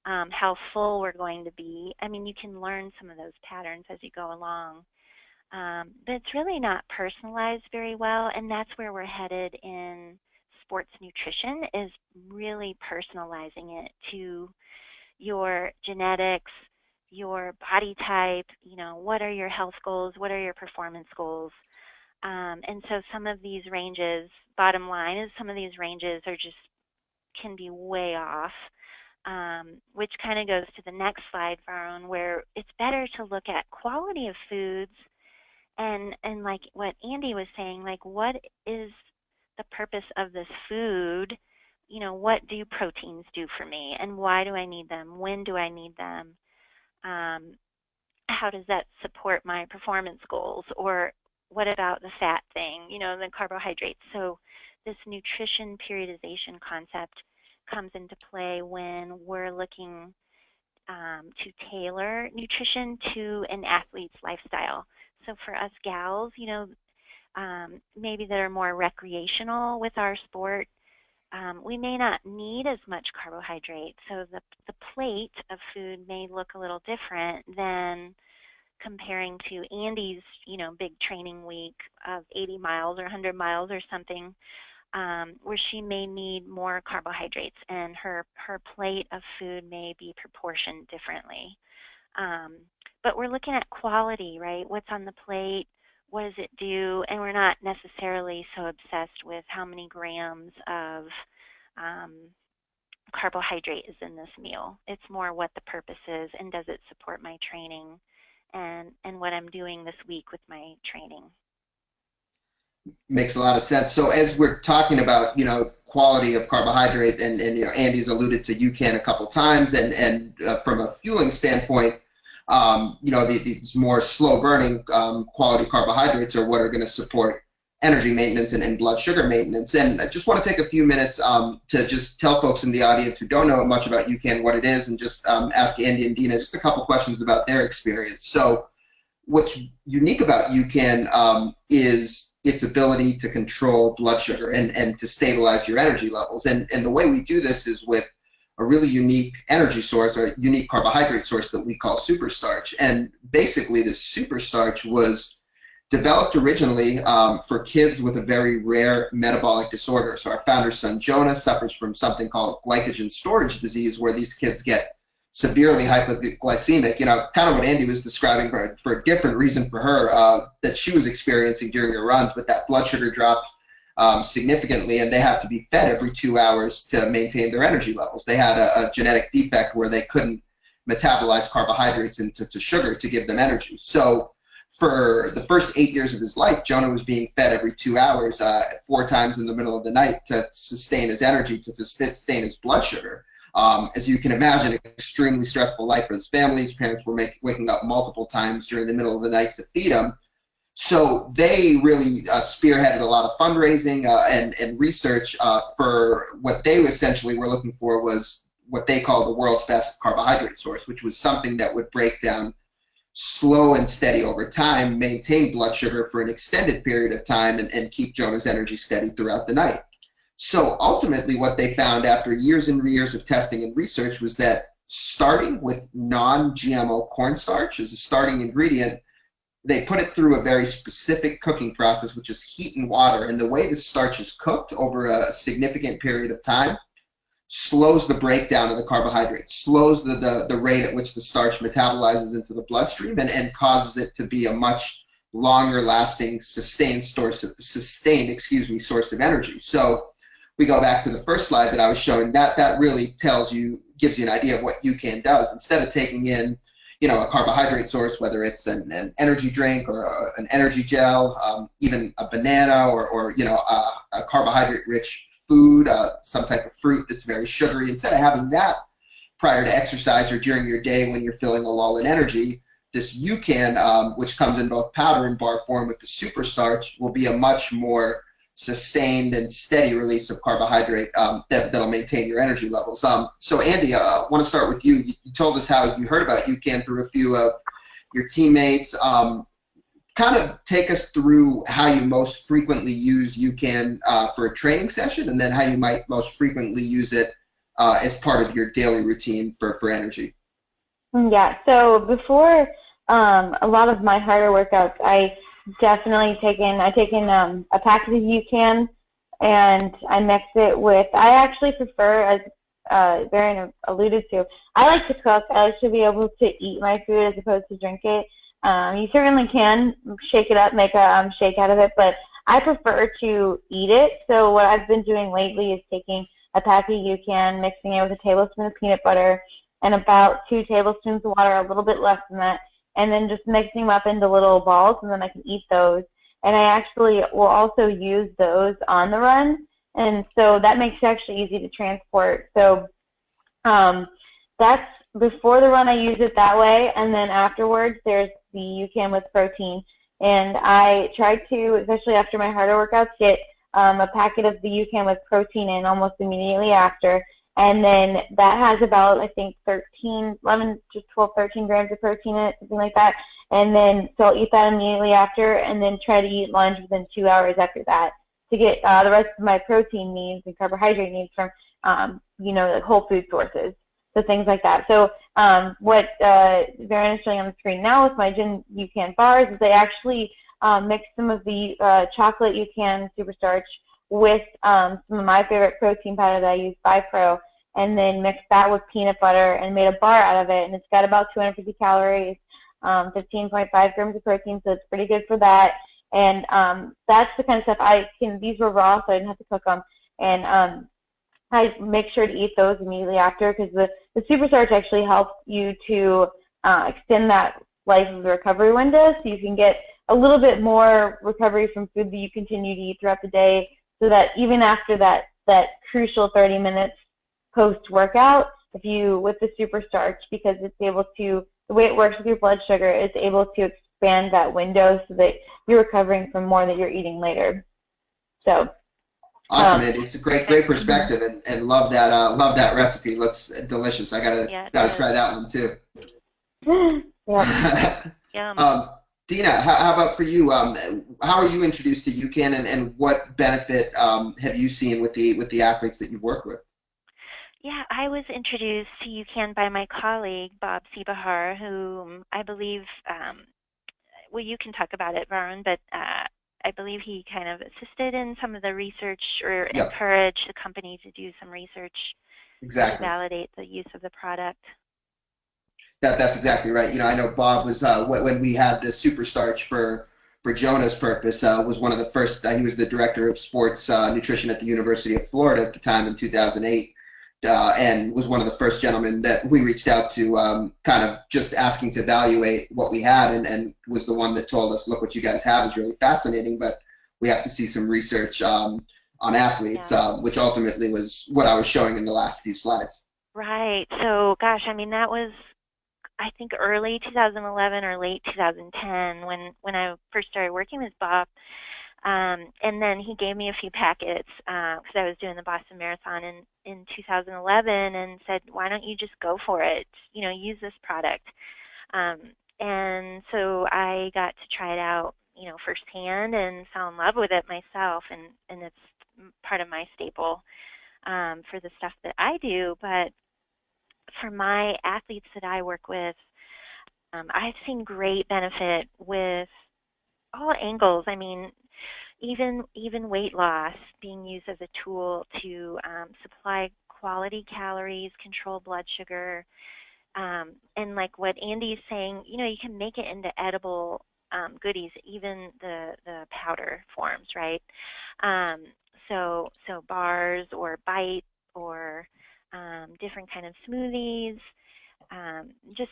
how full we're going to be. I mean, you can learn some of those patterns as you go along. But it's really not personalized very well, and that's where we're headed in sports nutrition, is really personalizing it to your genetics, your body type, you know, what are your health goals, what are your performance goals. And so some of these ranges, bottom line is some of these ranges are just, can be way off, which kind of goes to the next slide, Varun, where it's better to look at quality of foods and like what Andie was saying, like what is the purpose of this food? You know, what do proteins do for me and why do I need them? When do I need them? How does that support my performance goals? Or what about the fat thing, you know, the carbohydrates? So this nutrition periodization concept comes into play when we're looking to tailor nutrition to an athlete's lifestyle. So for us gals, you know, maybe that are more recreational with our sport, we may not need as much carbohydrate. So the plate of food may look a little different than comparing to Andie's, you know, big training week of 80 miles or 100 miles or something, where she may need more carbohydrates and her plate of food may be proportioned differently. But we're looking at quality, right? What's on the plate? What does it do? And we're not necessarily so obsessed with how many grams of carbohydrate is in this meal. It's more what the purpose is and does it support my training and what I'm doing this week with my training. Makes a lot of sense. So as we're talking about, you know, quality of carbohydrate, and you know, Andie's alluded to UCAN a couple times, and from a fueling standpoint, you know, these more slow burning quality carbohydrates are what are going to support energy maintenance and blood sugar maintenance. And I just want to take a few minutes to just tell folks in the audience who don't know much about UCAN what it is, and just ask Andie and Dina just a couple questions about their experience. So what's unique about UCAN is its ability to control blood sugar and to stabilize your energy levels. And the way we do this is with a really unique energy source, or a unique carbohydrate source that we call superstarch. And basically this superstarch was developed originally for kids with a very rare metabolic disorder. So our founder's son, JONAH, suffers from something called glycogen storage disease, where these kids get severely hypoglycemic, you know, kind of what Andie was describing for a different reason for her that she was experiencing during her runs, but that blood sugar dropped significantly, and they have to be fed every 2 hours to maintain their energy levels. They had a genetic defect where they couldn't metabolize carbohydrates into sugar to give them energy. So for the first 8 years of his life, JONAH was being fed every 2 hours, 4 times in the middle of the night, to sustain his energy, to sustain his blood sugar. As you can imagine, an extremely stressful life for his family. His parents were waking up multiple times during the middle of the night to feed him. So they really spearheaded a lot of fundraising and research for what they essentially were looking for, was what they call the world's best carbohydrate source, which was something that would break down slow and steady over time, maintain blood sugar for an extended period of time, and keep JONAH's energy steady throughout the night. So ultimately what they found after years and years of testing and research was that starting with non-GMO cornstarch as a starting ingredient, they put it through a very specific cooking process, which is heat and water. And the way the starch is cooked over a significant period of time slows the breakdown of the carbohydrate, slows the rate at which the starch metabolizes into the bloodstream, and causes it to be a much longer lasting, sustained source of energy. So we go back to the first slide that I was showing, that really gives you an idea of what UCAN does. Instead of taking in, a carbohydrate source, whether it's an energy drink or an energy gel, even a banana or a carbohydrate-rich food, some type of fruit that's very sugary, instead of having that prior to exercise or during your day when you're feeling a lull in energy, this UCAN, which comes in both powder and bar form with the super starch, will be a much more sustained and steady release of carbohydrate that'll maintain your energy levels. So Andie, I want to start with you. You told us how you heard about UCAN through a few of your teammates. Kind of take us through how you most frequently use UCAN for a training session, and then how you might most frequently use it as part of your daily routine for energy. Yeah, so before a lot of my harder workouts, I definitely take in a packet of UCAN, and I mix it with, I actually prefer, as Baron alluded to, I like to cook. I like to be able to eat my food as opposed to drink it. You certainly can shake it up, make a shake out of it, but I prefer to eat it. So what I've been doing lately is taking a packet of UCAN, mixing it with a tablespoon of peanut butter, and about 2 tablespoons of water, a little bit less than that, and then just mixing them up into little balls, and then I can eat those. And I actually will also use those on the run, and so that makes it actually easy to transport. So that's before the run, I use it that way, and then afterwards there's the UCAN with protein. And I try to, especially after my harder workouts, get a packet of the UCAN with protein in almost immediately after. And then that has about, I think, 11 to 12, 13 grams of protein in it, something like that. And then, so I'll eat that immediately after, and then try to eat lunch within 2 hours after that to get the rest of my protein needs and carbohydrate needs from, like whole food sources. So things like that. So what Baron is showing on the screen now with my Gin UCAN bars is they actually mix some of the chocolate UCAN super starch with some of my favorite protein powder that I use, Bipro, and then mixed that with peanut butter and made a bar out of it. And it's got about 250 calories, 15.5 grams of protein, so it's pretty good for that. And that's the kind of stuff these were raw, so I didn't have to cook them. And I make sure to eat those immediately after, because the super starch actually helps you to extend that life of the recovery window, so you can get a little bit more recovery from food that you continue to eat throughout the day, so that even after that crucial 30 minutes post-workout, with the super starch, because it's able to, the way it works with your blood sugar, it's able to expand that window so that you're recovering from more that you're eating later. So. Awesome, Andie. It's a great perspective, and love that recipe. Looks delicious. I gotta try that one too. Yep. Dina, how about for you? How are you introduced to UCAN, and what benefit have you seen with the athletes that you've worked with? Yeah, I was introduced to UCAN by my colleague, Bob Sebahar, who I believe, well, you can talk about it, Varun, but I believe he kind of assisted in some of the research, or encouraged the company to do some research to validate the use of the product. That's exactly right. I know Bob was when we had the super starch for JONAH's purpose, was one of the first. He was the director of sports nutrition at the University of Florida at the time in 2008, and was one of the first gentlemen that we reached out to, kind of just asking to evaluate what we had, and was the one that told us, look, what you guys have is really fascinating, but we have to see some research on athletes, which ultimately was what I was showing in the last few slides. Right. So, gosh, I mean, that was, I think, early 2011 or late 2010 when I first started working with Bob. And then he gave me a few packets because I was doing the Boston Marathon in 2011, and said, why don't you just go for it? Use this product. And so I got to try it out, firsthand, and fell in love with it myself. And it's part of my staple for the stuff that I do. But for my athletes that I work with, I've seen great benefit with all angles. I mean, even weight loss being used as a tool to supply quality calories, control blood sugar, and like what Andie's saying, you know, you can make it into edible goodies, even the powder forms, right? So bars or bite or different kind of smoothies, just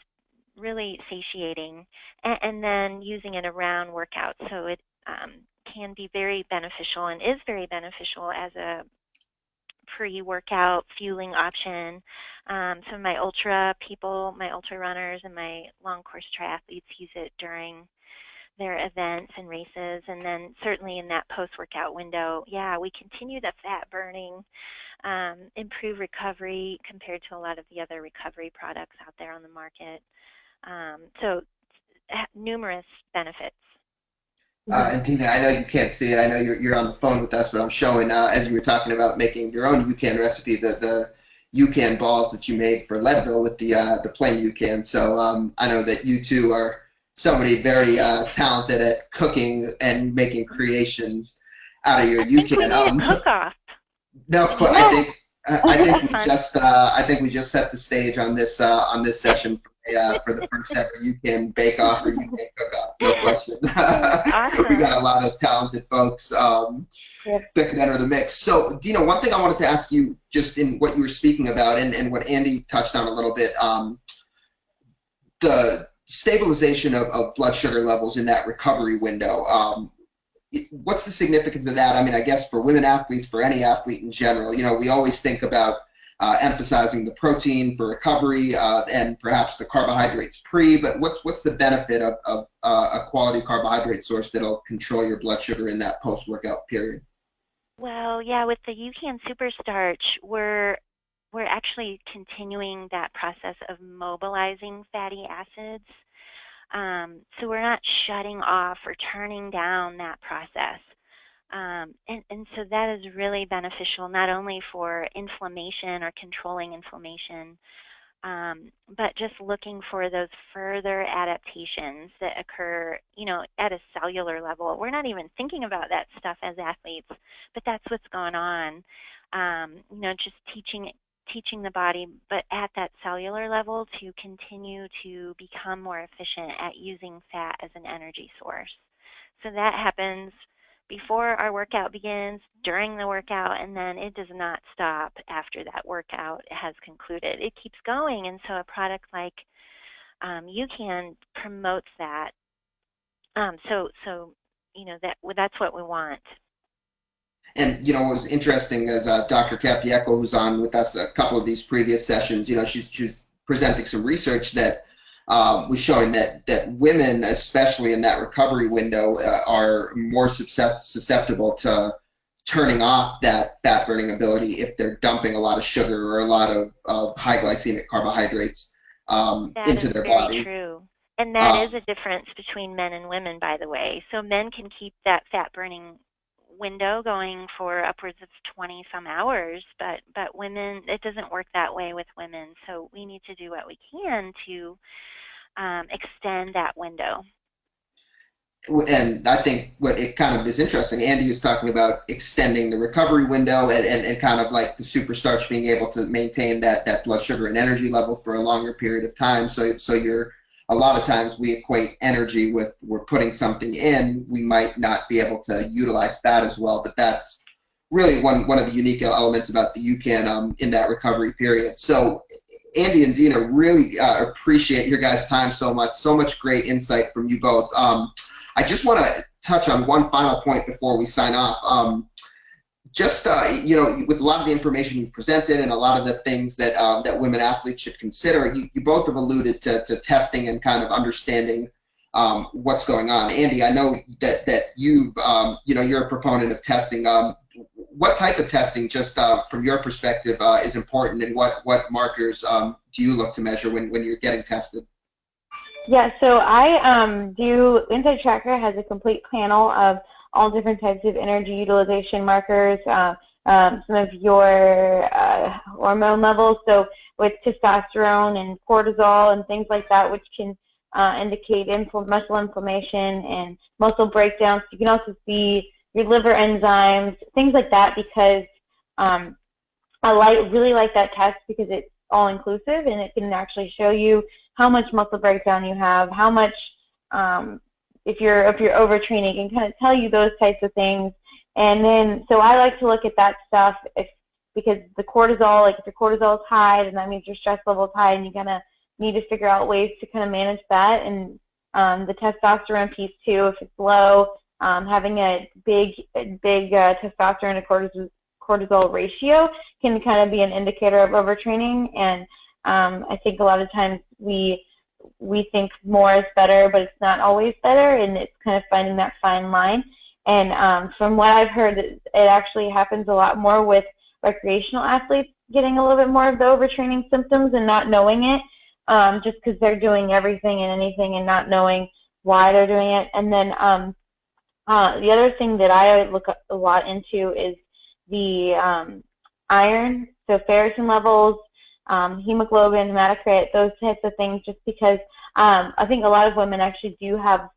really satiating, and then using it around workouts. So it can be very beneficial and is very beneficial as a pre-workout fueling option. Some of my ultra people, my ultra runners and my long course triathletes use it during their events and races, and then certainly in that post-workout window, yeah, we continue the fat burning, improve recovery compared to a lot of the other recovery products out there on the market. So numerous benefits. And Dina, I know you can't see it. I know you're on the phone with us, but I'm showing as you were talking about making your own UCAN recipe, the UCAN balls that you made for Leadville with the plain UCAN. So I know that you two are somebody very talented at cooking and making crereations out of your UCAN. I think we need a cook-off. No, I think we just set the stage on this session for the first ever UCAN Bake Off or UCAN Cook Off. No question. Awesome. We got a lot of talented folks that can enter the mix. So, Dina, one thing I wanted to ask you, just in what you were speaking about, and what Andie touched on a little bit, the stabilization of blood sugar levels in that recovery window. What's the significance of that? I mean, I guess for women athletes, for any athlete in general, you know, we always think about emphasizing the protein for recovery and perhaps the carbohydrates pre, but what's the benefit of a quality carbohydrate source that'll control your blood sugar in that post-workout period? Well, yeah, with the UCAN Super Starch, we're actually continuing that process of mobilizing fatty acids. So we're not shutting off or turning down that process. And so that is really beneficial not only for inflammation or controlling inflammation, but just looking for those further adaptations that occur, you know, at a cellular level. We're not even thinking about that stuff as athletes, but that's what's going on. You know, just teaching the body, but at that cellular level, to continue to become more efficient at using fat as an energy source. So that happens before our workout begins, during the workout, and then it does not stop after that workout has concluded. It keeps going, and so a product like UCAN promotes that. So you know, that's what we want. And, you know, what was interesting is Dr. Cafiecco, who's on with us a couple of these previous sessions, you know, she's presenting some research that was showing that women, especially in that recovery window, are more susceptible to turning off that fat burning ability if they're dumping a lot of sugar or a lot of high glycemic carbohydrates into their body. That is very true. And that is a difference between men and women, by the way. So men can keep that fat burning window going for upwards of 20 some hours, but women, it doesn't work that way with women. So we need to do what we can to extend that window. And I think what it kind of is interesting, Andie is talking about extending the recovery window and kind of like the super starch being able to maintain that blood sugar and energy level for a longer period of time. So you're, a lot of times we equate energy with we're putting something in, we might not be able to utilize that as well, but that's really one of the unique elements about the UCAN in that recovery period. So Andie and Dina, really appreciate your guys' time so much great insight from you both. I just want to touch on one final point before we sign off. You know, with a lot of the information you've presented and a lot of the things that that women athletes should consider, you both have alluded to testing and kind of understanding what's going on. Andie, I know that you've, you know, you're a proponent of testing. What type of testing, just from your perspective, is important, and what markers do you look to measure when you're getting tested? Yeah, so I Insight Tracker has a complete panel of all different types of energy utilization markers, some of your hormone levels, so with testosterone and cortisol and things like that, which can indicate muscle inflammation and muscle breakdowns. You can also see your liver enzymes, things like that, because really like that test because it's all inclusive and it can actually show you how much muscle breakdown you have, how much if you're overtraining, it can kind of tell you those types of things. And then so I like to look at that stuff because the cortisol, like if your cortisol is high, then that means your stress level is high, and you kind of need to figure out ways to kind of manage that. And the testosterone piece too, if it's low, having a big testosterone to cortisol ratio can kind of be an indicator of overtraining. And I think a lot of times we think more is better, but it's not always better, and it's kind of finding that fine line. And from what I've heard, it actually happens a lot more with recreational athletes getting a little bit more of the overtraining symptoms and not knowing it, just because they're doing everything and anything and not knowing why they're doing it. And then the other thing that I look a lot into is the iron, so ferritin levels, hemoglobin, hematocrit, those types of things, just because I think a lot of women actually do have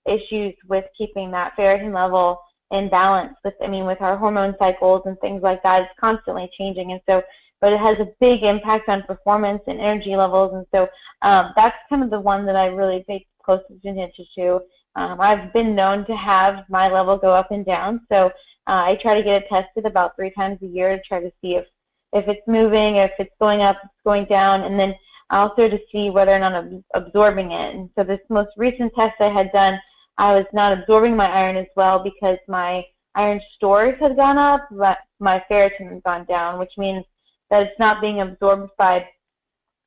issues with keeping that ferritin level in balance with our hormone cycles and things like that. It's constantly changing, and so, but it has a big impact on performance and energy levels, and so that's kind of the one that I really pay close attention to. I've been known to have my level go up and down, so I try to get it tested about 3 times a year to try to see if it's moving, if it's going up, if it's going down, and then also to see whether or not I'm absorbing it. And so this most recent test I had done, I was not absorbing my iron as well because my iron stores had gone up, but my ferritin had gone down, which means that it's not being absorbed by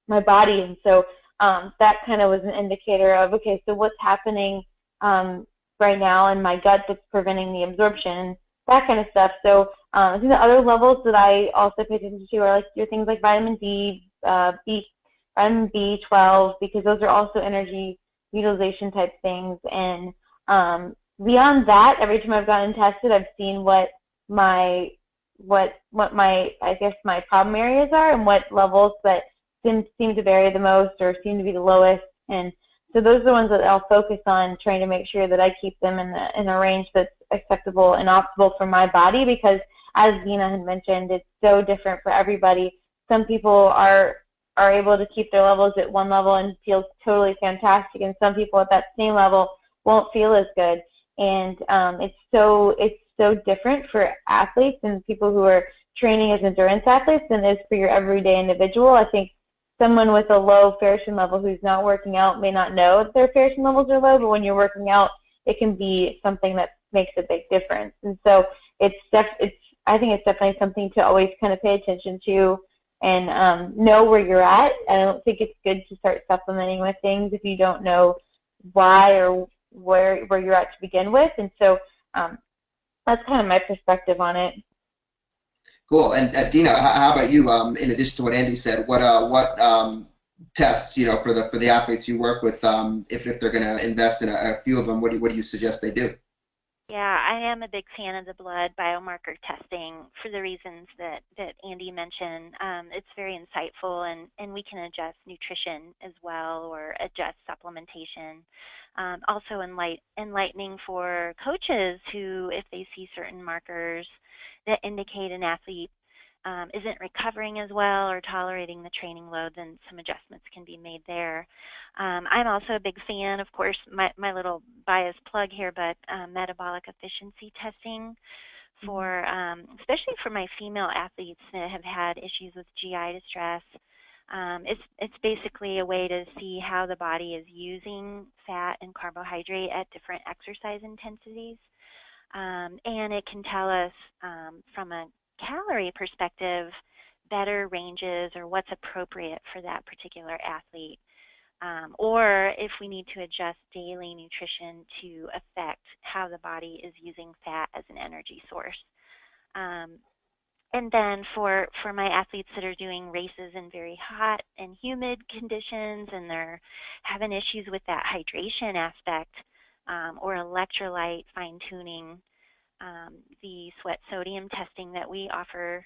my body. And so that kind of was an indicator of, okay, so what's happening right now in my gut that's preventing the absorption, that kind of stuff. So I think the other levels that I also pay attention to are like things like vitamin D, vitamin B12, because those are also energy utilization type things. And beyond that, every time I've gotten tested, I've seen what my I guess my problem areas are and what levels that seem to vary the most or seem to be the lowest. And so those are the ones that I'll focus on, trying to make sure that I keep them in a range that's acceptable and optimal for my body, because as Dina had mentioned, it's so different for everybody. Some people are able to keep their levels at one level and feel totally fantastic, and some people at that same level won't feel as good. And it's so different for athletes and people who are training as endurance athletes than it is for your everyday individual. I think someone with a low ferritin level who's not working out may not know if their ferritin levels are low, but when you're working out, it can be something that makes a big difference. And so I think it's definitely something to always kind of pay attention to and know where you're at. I don't think it's good to start supplementing with things if you don't know why or where you're at to begin with. And so that's kind of my perspective on it. Cool. And Dina, how about you? In addition to what Andie said, what tests, for the athletes you work with, if they're going to invest in a few of them, what do you suggest they do? Yeah, I am a big fan of the blood biomarker testing for the reasons that Andie mentioned. It's very insightful, and we can adjust nutrition as well or adjust supplementation. Also enlightening for coaches who, if they see certain markers that indicate an athlete isn't recovering as well or tolerating the training load, then some adjustments can be made there. I'm also a big fan, of course, my little bias plug here, but metabolic efficiency testing for, especially for my female athletes that have had issues with GI distress. It's basically a way to see how the body is using fat and carbohydrate at different exercise intensities. And it can tell us from a calorie perspective better ranges or what's appropriate for that particular athlete, or if we need to adjust daily nutrition to affect how the body is using fat as an energy source. And then for my athletes that are doing races in very hot and humid conditions and they're having issues with that hydration aspect or electrolyte fine-tuning, the sweat sodium testing that we offer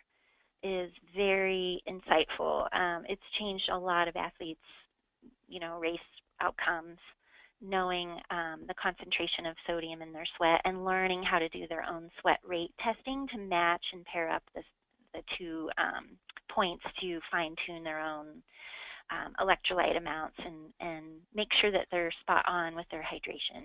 is very insightful. It's changed a lot of athletes, race outcomes, knowing the concentration of sodium in their sweat and learning how to do their own sweat rate testing to match and pair up the the two points to fine-tune their own electrolyte amounts and make sure that they're spot on with their hydration.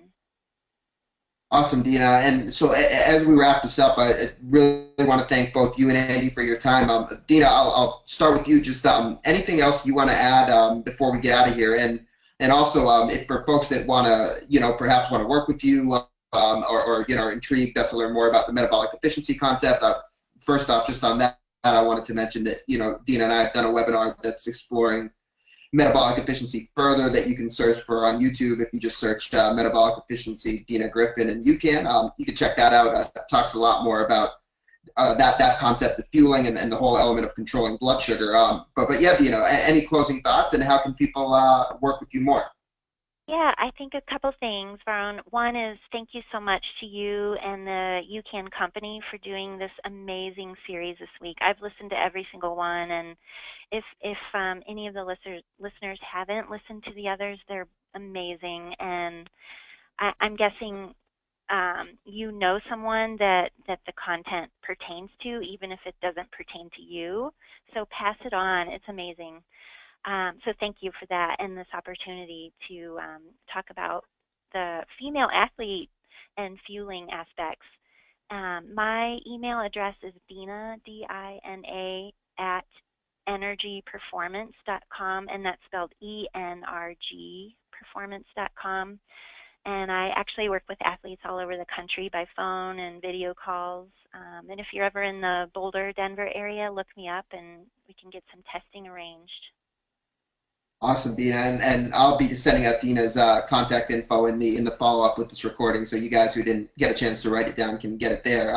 Awesome, Dina. And so as we wrap this up, I really want to thank both you and Andie for your time. Dina, I'll start with you. Just anything else you want to add before we get out of here? And also, if for folks that want to, perhaps want to work with you or are intrigued to learn more about the metabolic efficiency concept, first off, just on that, I wanted to mention that, Dina and I have done a webinar that's exploring metabolic efficiency further that you can search for on YouTube. If you just search metabolic efficiency Dina Griffin and UCAN, you can check that out. It talks a lot more about that concept of fueling and the whole element of controlling blood sugar. But yeah, Dina, any closing thoughts, and how can people work with you more? Yeah, I think a couple things, Varun. One is thank you so much to you and the UCAN company for doing this amazing series this week. I've listened to every single one, and if any of the listeners haven't listened to the others, they're amazing. And I'm guessing you know someone that the content pertains to, even if it doesn't pertain to you. So pass it on. It's amazing. So thank you for that and this opportunity to talk about the female athlete and fueling aspects. My email address is Dina, D-I-N-A, at energyperformance.com, and that's spelled E-N-R-G, performance.com. And I actually work with athletes all over the country by phone and video calls. And if you're ever in the Boulder, Denver area, look me up and we can get some testing arranged. Awesome, Dina, and I'll be sending out Dina's contact info in the follow-up with this recording, so you guys who didn't get a chance to write it down can get it there.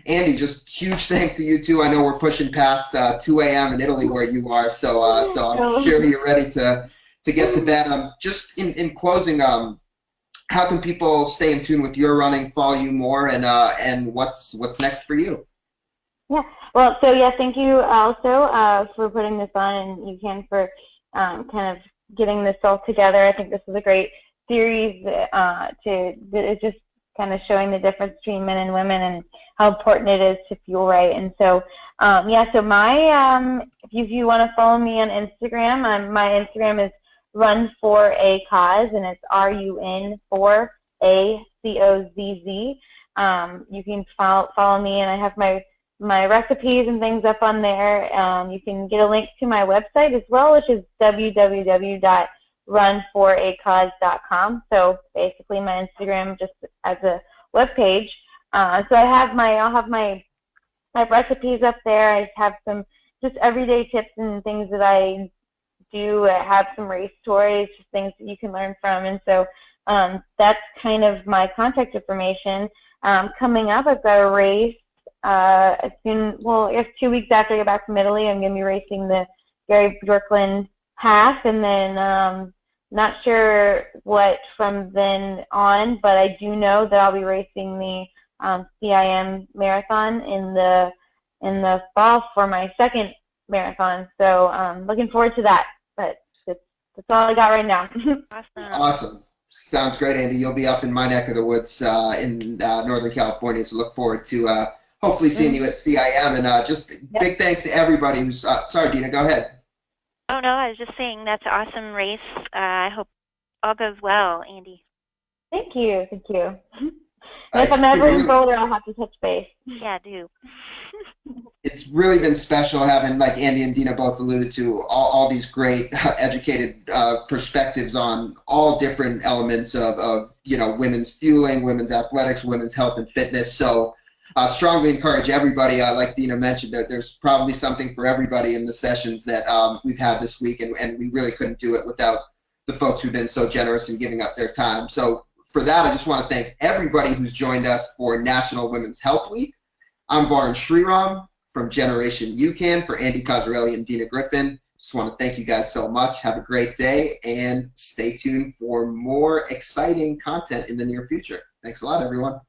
Andie, just huge thanks to you two. I know we're pushing past 2 a.m. in Italy where you are, so I'm sure you're ready to get to bed. Just in closing, how can people stay in tune with your running, follow you more, and what's next for you? Yeah, well, so yeah, thank you also for putting this on, and you can for kind of getting this all together. I think this is a great series it's just kind of showing the difference between men and women and how important it is to fuel right. And so, yeah, so my, if you want to follow me on Instagram, my Instagram is Run for a Cause, and it's RUN for ACOZZ. You can follow me, and I have my recipes and things up on there. You can get a link to my website as well, which is www.runforacause.com. So basically my Instagram just as a web page. So I'll have my recipes up there. I have some just everyday tips and things that I do. I have some race stories, just things that you can learn from. And so that's kind of my contact information. Coming up, I've got a race I guess 2 weeks after I get back from Italy. I'm going to be racing the Gary Bjorklund half, and then not sure what from then on, but I do know that I'll be racing the CIM marathon in the fall for my second marathon. So looking forward to that. But that's all I got right now. Awesome. Sounds great, Andie. You'll be up in my neck of the woods in Northern California, so look forward to hopefully seeing you at CIM. And just big thanks to everybody who's sorry, Dina, go ahead. Oh, no, I was just saying that's an awesome race. I hope all goes well, Andie. Thank you. Thank you. If I'm ever in Boulder, I'll have to touch base. Yeah, do. It's really been special having, like Andie and Dina both alluded to, all these great educated perspectives on all different elements of women's fueling, women's athletics, women's health and fitness. So strongly encourage everybody, like Dina mentioned, that there's probably something for everybody in the sessions that we've had this week, and we really couldn't do it without the folks who've been so generous in giving up their time. So for that, I just want to thank everybody who's joined us for National Women's Health Week. I'm Varun Sriram from Generation UCAN for Andie Cozzarelli and Dina Griffin. Just want to thank you guys so much. Have a great day, and stay tuned for more exciting content in the near future. Thanks a lot, everyone.